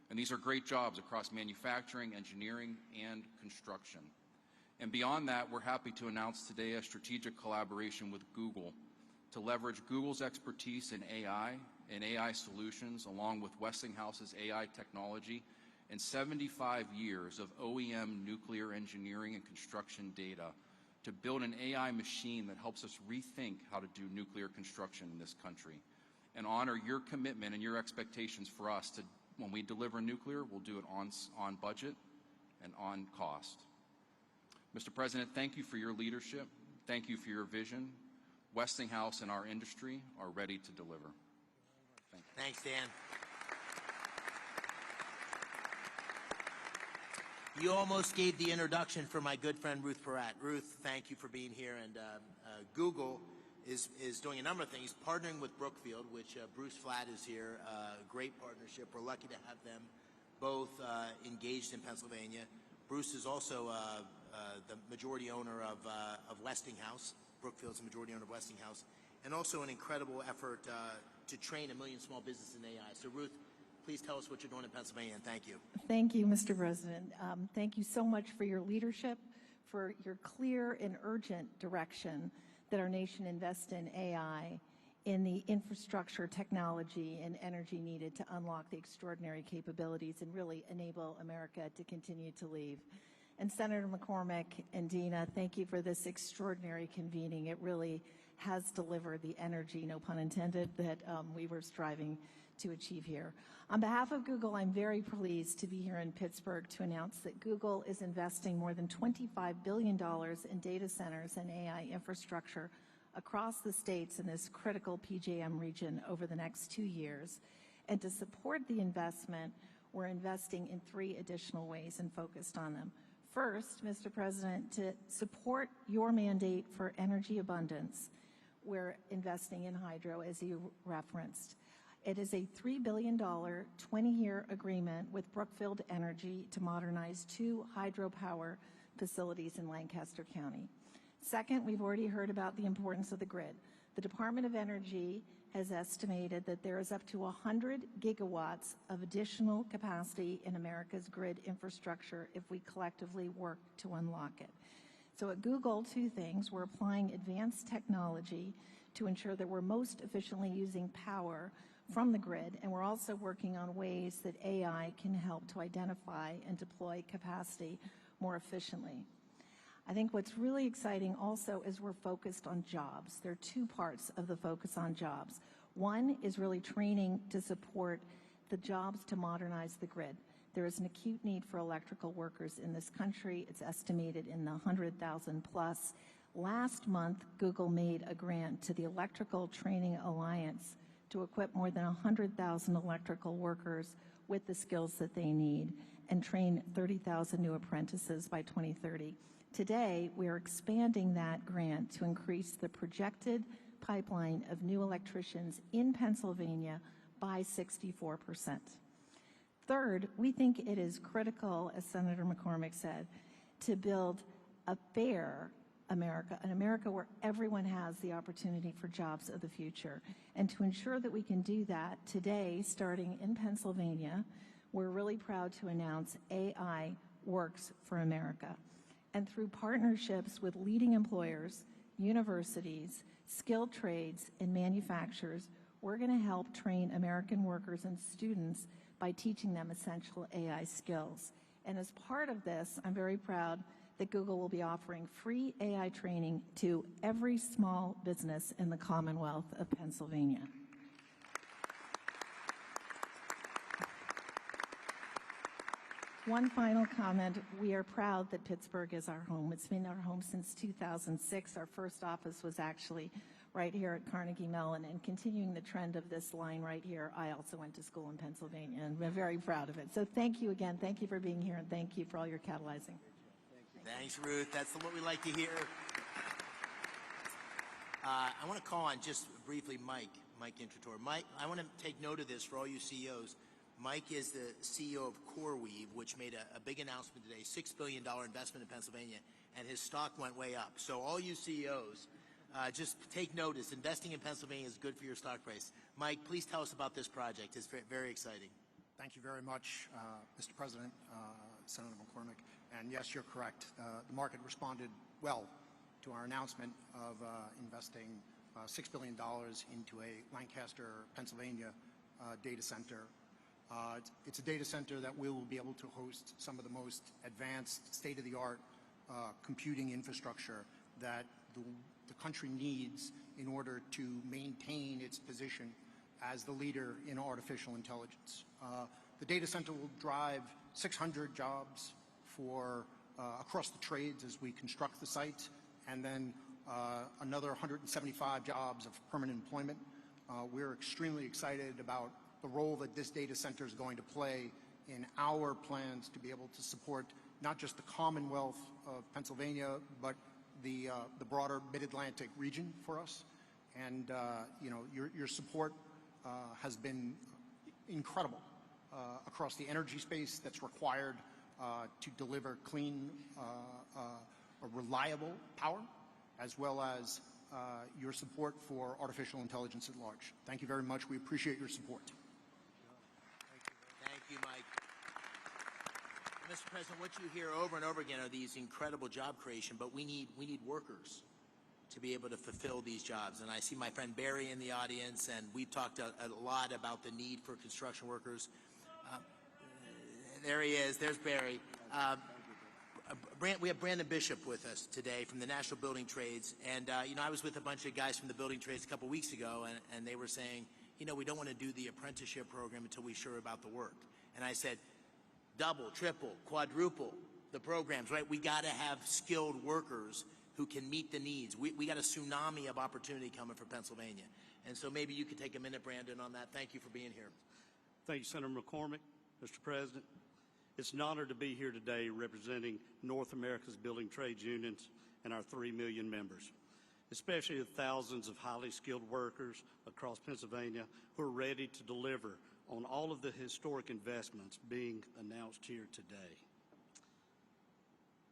And these are great jobs across manufacturing, engineering, and construction. And beyond that, we're happy to announce today a strategic collaboration with Google to leverage Google's expertise in AI and AI solutions, along with Westinghouse's AI technology and 75 years of OEM nuclear engineering and construction data to build an AI machine that helps us rethink how to do nuclear construction in this country and honor your commitment and your expectations for us to, when we deliver nuclear, we'll do it on budget and on cost. Mr. President, thank you for your leadership. Thank you for your vision. Westinghouse and our industry are ready to deliver. Thank you. Thanks, Dan. You almost gave the introduction for my good friend Ruth Peratt. Ruth, thank you for being here. And Google is doing a number of things, partnering with Brookfield, which Bruce Flatt is here, great partnership. We're lucky to have them both engaged in Pennsylvania. Bruce is also the majority owner of Westinghouse. Brookfield's the majority owner of Westinghouse, and also an incredible effort to train 1 million small businesses in AI. So Ruth, please tell us what you're doing in Pennsylvania, and thank you. Thank you, Mr. President. Thank you so much for your leadership, for your clear and urgent direction that our nation invests in AI, in the infrastructure, technology, and energy needed to unlock the extraordinary capabilities and really enable America to continue to lead. And Senator McCormick and Dina, thank you for this extraordinary convening. It really has delivered the energy, no pun intended, that we were striving to achieve here. On behalf of Google, I'm very pleased to be here in Pittsburgh to announce that Google is investing more than $25 billion in data centers and AI infrastructure across the states in this critical PJM region over the next 2 years. And to support the investment, we're investing in 3 additional ways and focused on them. First, Mr. President, to support your mandate for energy abundance, we're investing in hydro, as you referenced. It is a $3 billion, 20-year agreement with Brookfield Energy to modernize 2 hydropower facilities in Lancaster County. Second, we've already heard about the importance of the grid. The Department of Energy has estimated that there is up to 100 gigawatts of additional capacity in America's grid infrastructure if we collectively work to unlock it. So at Google, 2 things. We're applying advanced technology to ensure that we're most efficiently using power from the grid, and we're also working on ways that AI can help to identify and deploy capacity more efficiently. I think what's really exciting also is we're focused on jobs. There are 2 parts of the focus on jobs. One is really training to support the jobs to modernize the grid. There is an acute need for electrical workers in this country. It's estimated in the 100,000 plus. Last month, Google made a grant to the Electrical Training Alliance to equip more than 100,000 electrical workers with the skills that they need and train 30,000 new apprentices by 2030. Today, we are expanding that grant to increase the projected pipeline of new electricians in Pennsylvania by 64%. Third, we think it is critical, as Senator McCormick said, to build a fair America, an America where everyone has the opportunity for jobs of the future. And to ensure that we can do that today, starting in Pennsylvania, we're really proud to announce AI Works for America. And through partnerships with leading employers, universities, skilled trades, and manufacturers, we're going to help train American workers and students by teaching them essential AI skills. And as part of this, I'm very proud that Google will be offering free AI training to every small business in the Commonwealth of Pennsylvania. One final comment. We are proud that Pittsburgh is our home. It's been our home since 2006. Our first office was actually right here at Carnegie Mellon, and continuing the trend of this line right here, I also went to school in Pennsylvania, and we're very proud of it. So thank you again. Thank you for being here, and thank you for all your catalyzing. Thanks, Ruth. That's what we like to hear. I want to call on just briefly Mike Intrator. Mike, I want to take note of this for all you CEOs. Mike is the CEO of CoreWeave, which made a big announcement today, $6 billion investment in Pennsylvania, and his stock went way up. So all you CEOs, just take notice. Investing in Pennsylvania is good for your stock price. Mike, please tell us about this project. It's very, very exciting. Thank you very much, Mr. President, Senator McCormick. And yes, you're correct. The market responded well to our announcement of investing $6 billion into a Lancaster, Pennsylvania data center. It's a data center that we will be able to host some of the most advanced, state-of-the-art computing infrastructure that the country needs in order to maintain its position as the leader in artificial intelligence. The data center will drive 600 jobs for across the trades as we construct the site, and then another 175 jobs of permanent employment. We're extremely excited about the role that this data center is going to play in our plans to be able to support not just the Commonwealth of Pennsylvania, but the broader Mid-Atlantic region for us. And you know, your support has been incredible across the energy space that's required to deliver clean, reliable power, as well as your support for artificial intelligence at large. Thank you very much. We appreciate your support. Thank you, Mike. Mr. President, what you hear over and over again are these incredible job creation, but we need workers to be able to fulfill these jobs. And I see my friend Barry in the audience, and we've talked a lot about the need for construction workers. There he is. There's Barry. We have Brandon Bishop with us today from the National Building Trades. And, you know, I was with a bunch of guys from the building trades a couple weeks ago, and they were saying, you know, we don't want to do the apprenticeship program until we're sure about the work. And I said, double, triple, quadruple the programs, right? We got to have skilled workers who can meet the needs. We got a tsunami of opportunity coming for Pennsylvania. And so maybe you could take a minute, Brandon, on that. Thank you for being here. Thank you, Senator McCormick. Mr. President, it's an honor to be here today representing North America's building trades unions and our 3 million members, especially the thousands of highly skilled workers across Pennsylvania who are ready to deliver on all of the historic investments being announced here today.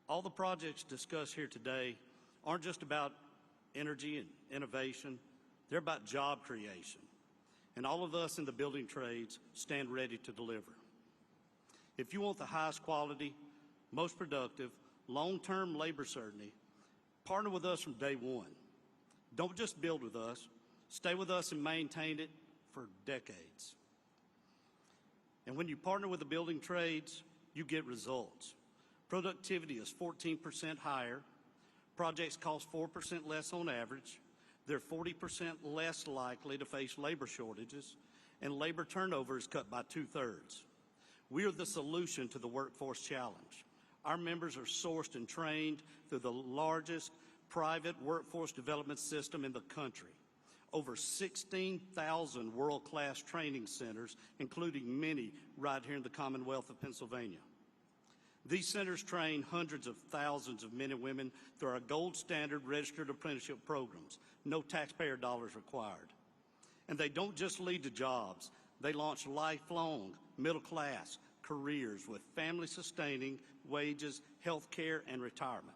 All the projects discussed here today aren't just about energy and innovation, they're about job creation. And all of us in the building trades stand ready to deliver. If you want the highest quality, most productive, long-term labor certainty, partner with us from day one. Don't just build with us, stay with us and maintain it for decades. And when you partner with the building trades, you get results. Productivity is 14% higher, projects cost 4% less on average, they're 40% less likely to face labor shortages, and labor turnover is cut by 2/3. We are the solution to the workforce challenge. Our members are sourced and trained through the largest private workforce development system in the country. Over 16,000 world-class training centers, including many right here in the Commonwealth of Pennsylvania. These centers train hundreds of thousands of men and women through our gold standard registered apprenticeship programs. No taxpayer dollars required. And they don't just lead to jobs. They launch lifelong, middle-class careers with family-sustaining wages, health care, and retirement.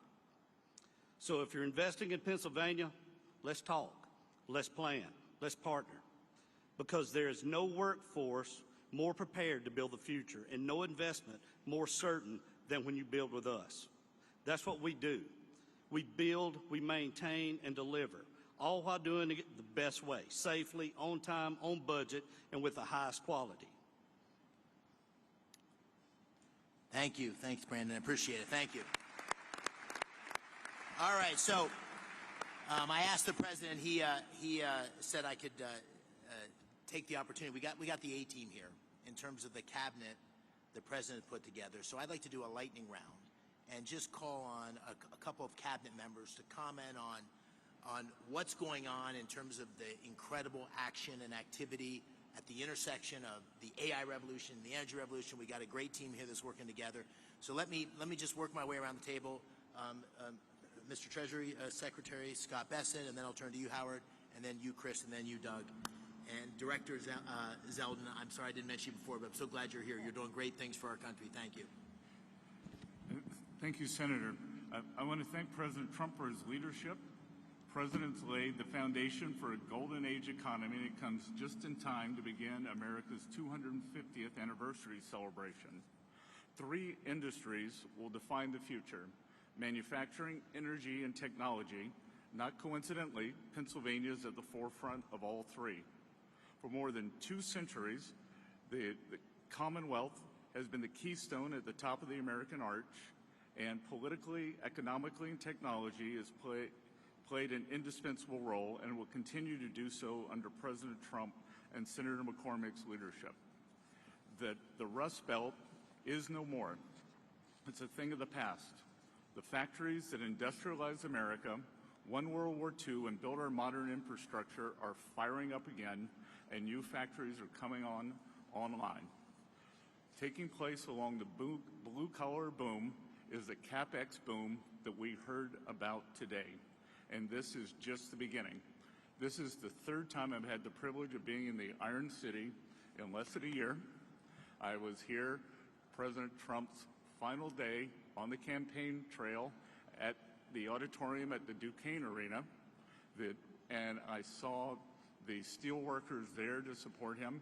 So if you're investing in Pennsylvania, let's talk, let's plan, let's partner. Because there is no workforce more prepared to build the future and no investment more certain than when you build with us. That's what we do. We build, we maintain, and deliver, all while doing it the best way, safely, on time, on budget, and with the highest quality. Thank you. Thanks, Brandon. I appreciate it. Thank you. All right, so I asked the president. He said I could take the opportunity. We got the A-team here in terms of the cabinet the president put together. So I'd like to do a lightning round and just call on a couple of cabinet members to comment on what's going on in terms of the incredible action and activity at the intersection of the AI revolution and the energy revolution. We got a great team here that's working together. So let me just work my way around the table. Mr. Treasury Secretary Scott Bessent, and then I'll turn to you, Howard, and then you, Chris, and then you, Doug. And Director Zeldin, I'm sorry I didn't mention you before, but I'm so glad you're here. You're doing great things for our country. Thank you. Thank you, Senator. I want to thank President Trump for his leadership. President's laid the foundation for a golden age economy, and it comes just in time to begin America's 250th anniversary celebration. 3 industries will define the future: manufacturing, energy, and technology. Not coincidentally, Pennsylvania is at the forefront of all 3. For more than 2 centuries, the Commonwealth has been the keystone at the top of the American arch, and politically, economically, and technology has played an indispensable role and will continue to do so under President Trump and Senator McCormick's leadership. The Rust Belt is no more. It's a thing of the past. The factories that industrialized America, won World War II, and built our modern infrastructure are firing up again, and new factories are coming online. Taking place along the blue-collar boom is the CapEx boom that we heard about today, and this is just the beginning. This is the 3rd time I've had the privilege of being in the Iron City in less than a year. I was here President Trump's final day on the campaign trail at the auditorium at the Duquesne Arena, and I saw the steel workers there to support him.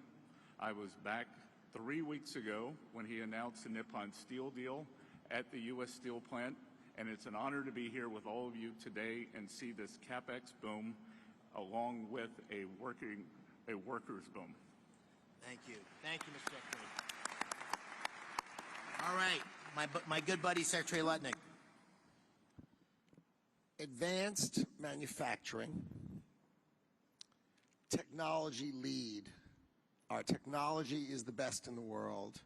I was back 3 weeks ago when he announced the Nippon Steel deal at the U.S. Steel plant, and it's an honor to be here with all of you today and see this CapEx boom along with a workers boom. Thank you. Thank you, Mr. Secretary. All right, my good buddy, Secretary Lutnick. Advanced manufacturing, technology lead. Our technology is the best in the world.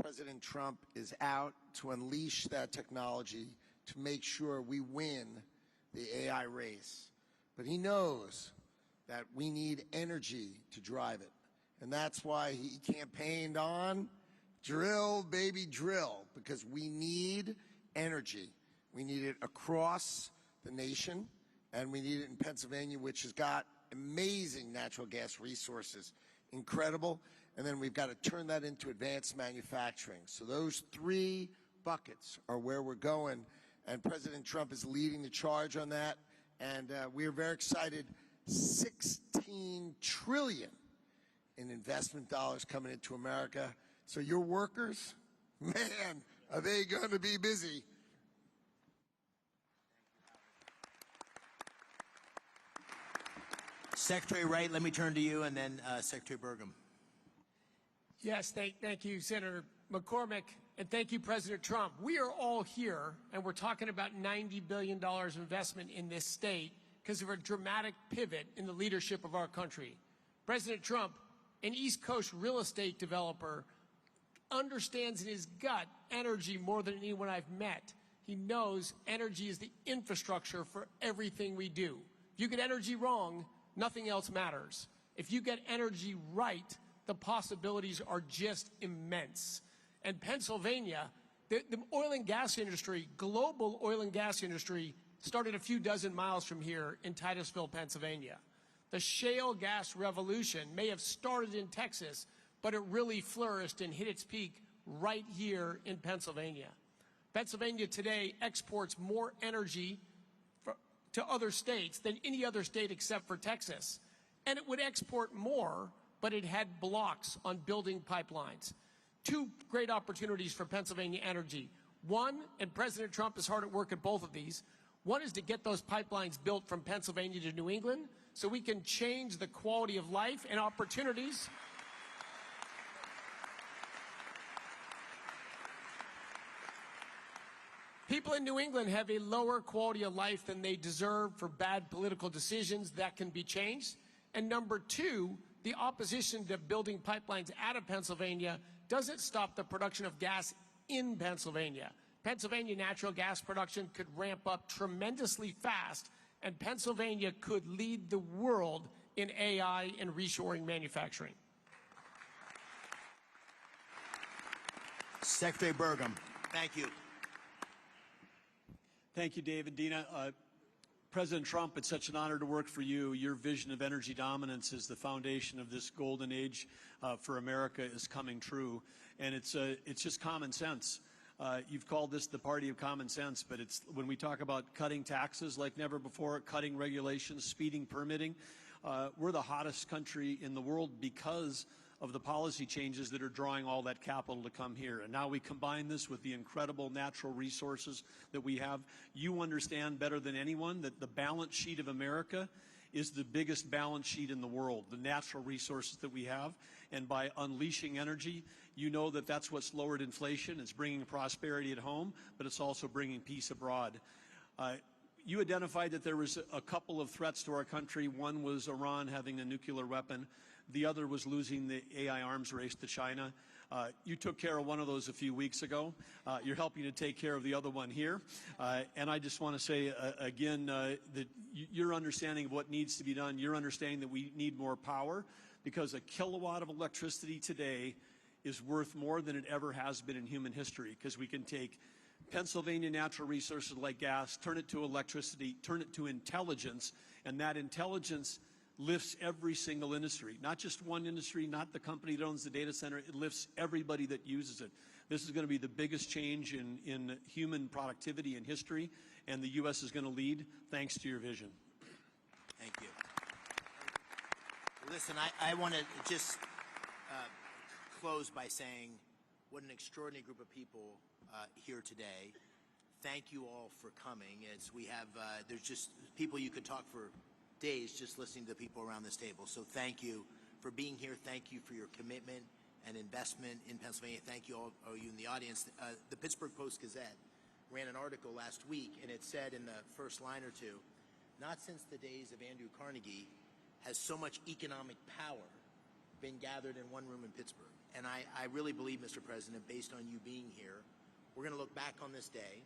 President Trump is out to unleash that technology to make sure we win the AI race. But he knows that we need energy to drive it. And that's why he campaigned on drill, baby, drill, because we need energy. We need it across the nation, and we need it in Pennsylvania, which has got amazing natural gas resources, incredible. And then we've got to turn that into advanced manufacturing. So those 3 buckets are where we're going, and President Trump is leading the charge on that. And we are very excited. $16 trillion in investment dollars coming into America. So your workers, man, are they going to be busy? Secretary Wright, let me turn to you, and then Secretary Burgum. Yes, thank you, Senator McCormick, and thank you, President Trump. We are all here, and we're talking about $90 billion investment in this state because of a dramatic pivot in the leadership of our country. President Trump, an East Coast real estate developer, understands in his gut energy more than anyone I've met. He knows energy is the infrastructure for everything we do. If you get energy wrong, nothing else matters. If you get energy right, the possibilities are just immense. And Pennsylvania, the oil and gas industry, global oil and gas industry, started a few dozen miles from here in Titusville, Pennsylvania. The shale gas revolution may have started in Texas, but it really flourished and hit its peak right here in Pennsylvania. Pennsylvania today exports more energy to other states than any other state except for Texas. And it would export more, but it had blocks on building pipelines. 2 great opportunities for Pennsylvania energy. One, and President Trump is hard at work at both of these, one is to get those pipelines built from Pennsylvania to New England so we can change the quality of life and opportunities People in New England have a lower quality of life than they deserve for bad political decisions that can be changed. And number two, the opposition to building pipelines out of Pennsylvania doesn't stop the production of gas in Pennsylvania. Pennsylvania natural gas production could ramp up tremendously fast, and Pennsylvania could lead the world in AI and reshoring manufacturing. Secretary Burgum. Thank you. Thank you, Dave and Dina. President Trump, it's such an honor to work for you. Your vision of energy dominance is the foundation of this golden age for America is coming true. And it's just common sense. You've called this the party of common sense, but it's when we talk about cutting taxes like never before, cutting regulations, speeding permitting, we're the hottest country in the world because of the policy changes that are drawing all that capital to come here. And now we combine this with the incredible natural resources that we have. You understand better than anyone that the balance sheet of America is the biggest balance sheet in the world, the natural resources that we have. And by unleashing energy, you know that that's what's lowered inflation. It's bringing prosperity at home, but it's also bringing peace abroad. You identified that there was a couple of threats to our country. One was Iran having a nuclear weapon. The other was losing the AI arms race to China. You took care of one of those a few weeks ago. You're helping to take care of the other one here. And I just want to say, again, that your understanding of what needs to be done, your understanding that we need more power, because a kilowatt of electricity today is worth more than it ever has been in human history, because we can take Pennsylvania natural resources like gas, turn it to electricity, turn it to intelligence, and that intelligence lifts every single industry, not just one industry, not the company that owns the data center. It lifts everybody that uses it. This is going to be the biggest change in human productivity in history, and the U.S. is going to lead thanks to your vision. Thank you. Listen, I want to just close by saying what an extraordinary group of people here today. Thank you all for coming. As we have, there's just people you could talk for days just listening to the people around this table. So thank you for being here. Thank you for your commitment and investment in Pennsylvania. Thank you all you in the audience. The Pittsburgh Post-Gazette ran an article last week, and it said in the first line or two, not since the days of Andrew Carnegie has so much economic power been gathered in one room in Pittsburgh. And I really believe, Mr. President, based on you being here, we're going to look back on this day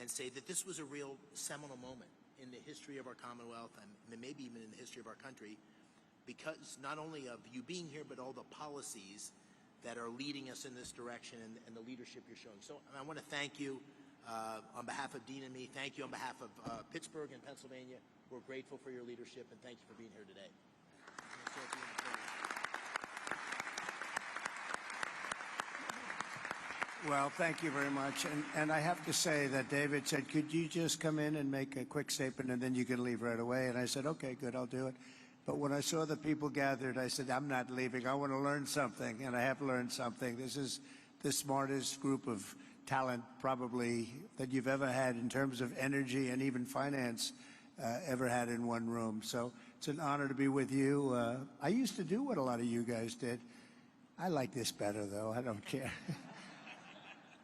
and say that this was a real seminal moment in the history of our Commonwealth, and maybe even in the history of our country, because not only of you being here, but all the policies that are leading us in this direction and the leadership you're showing. So I want to thank you on behalf of Dean and me. Thank you on behalf of Pittsburgh and Pennsylvania. We're grateful for your leadership, and thank you for being here today. Well, thank you very much. And I have to say that David said, could you just come in and make a quick statement and then you can leave right away? And I said, okay, good, I'll do it. But when I saw the people gathered, I said, I'm not leaving. I want to learn something, and I have learned something. This is the smartest group of talent probably that you've ever had in terms of energy and even finance ever had in one room. So it's an honor to be with you. I used to do what a lot of you guys did. I like this better, though. I don't care.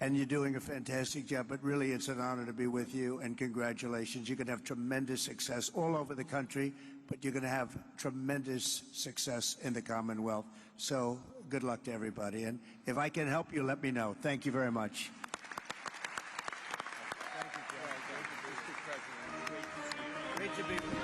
And you're doing a fantastic job, but really it's an honor to be with you, and congratulations. You're going to have tremendous success all over the country, but you're going to have tremendous success in the Commonwealth. So good luck to everybody. And if I can help you, let me know. Thank you very much. Thank you, President. Great to be with you.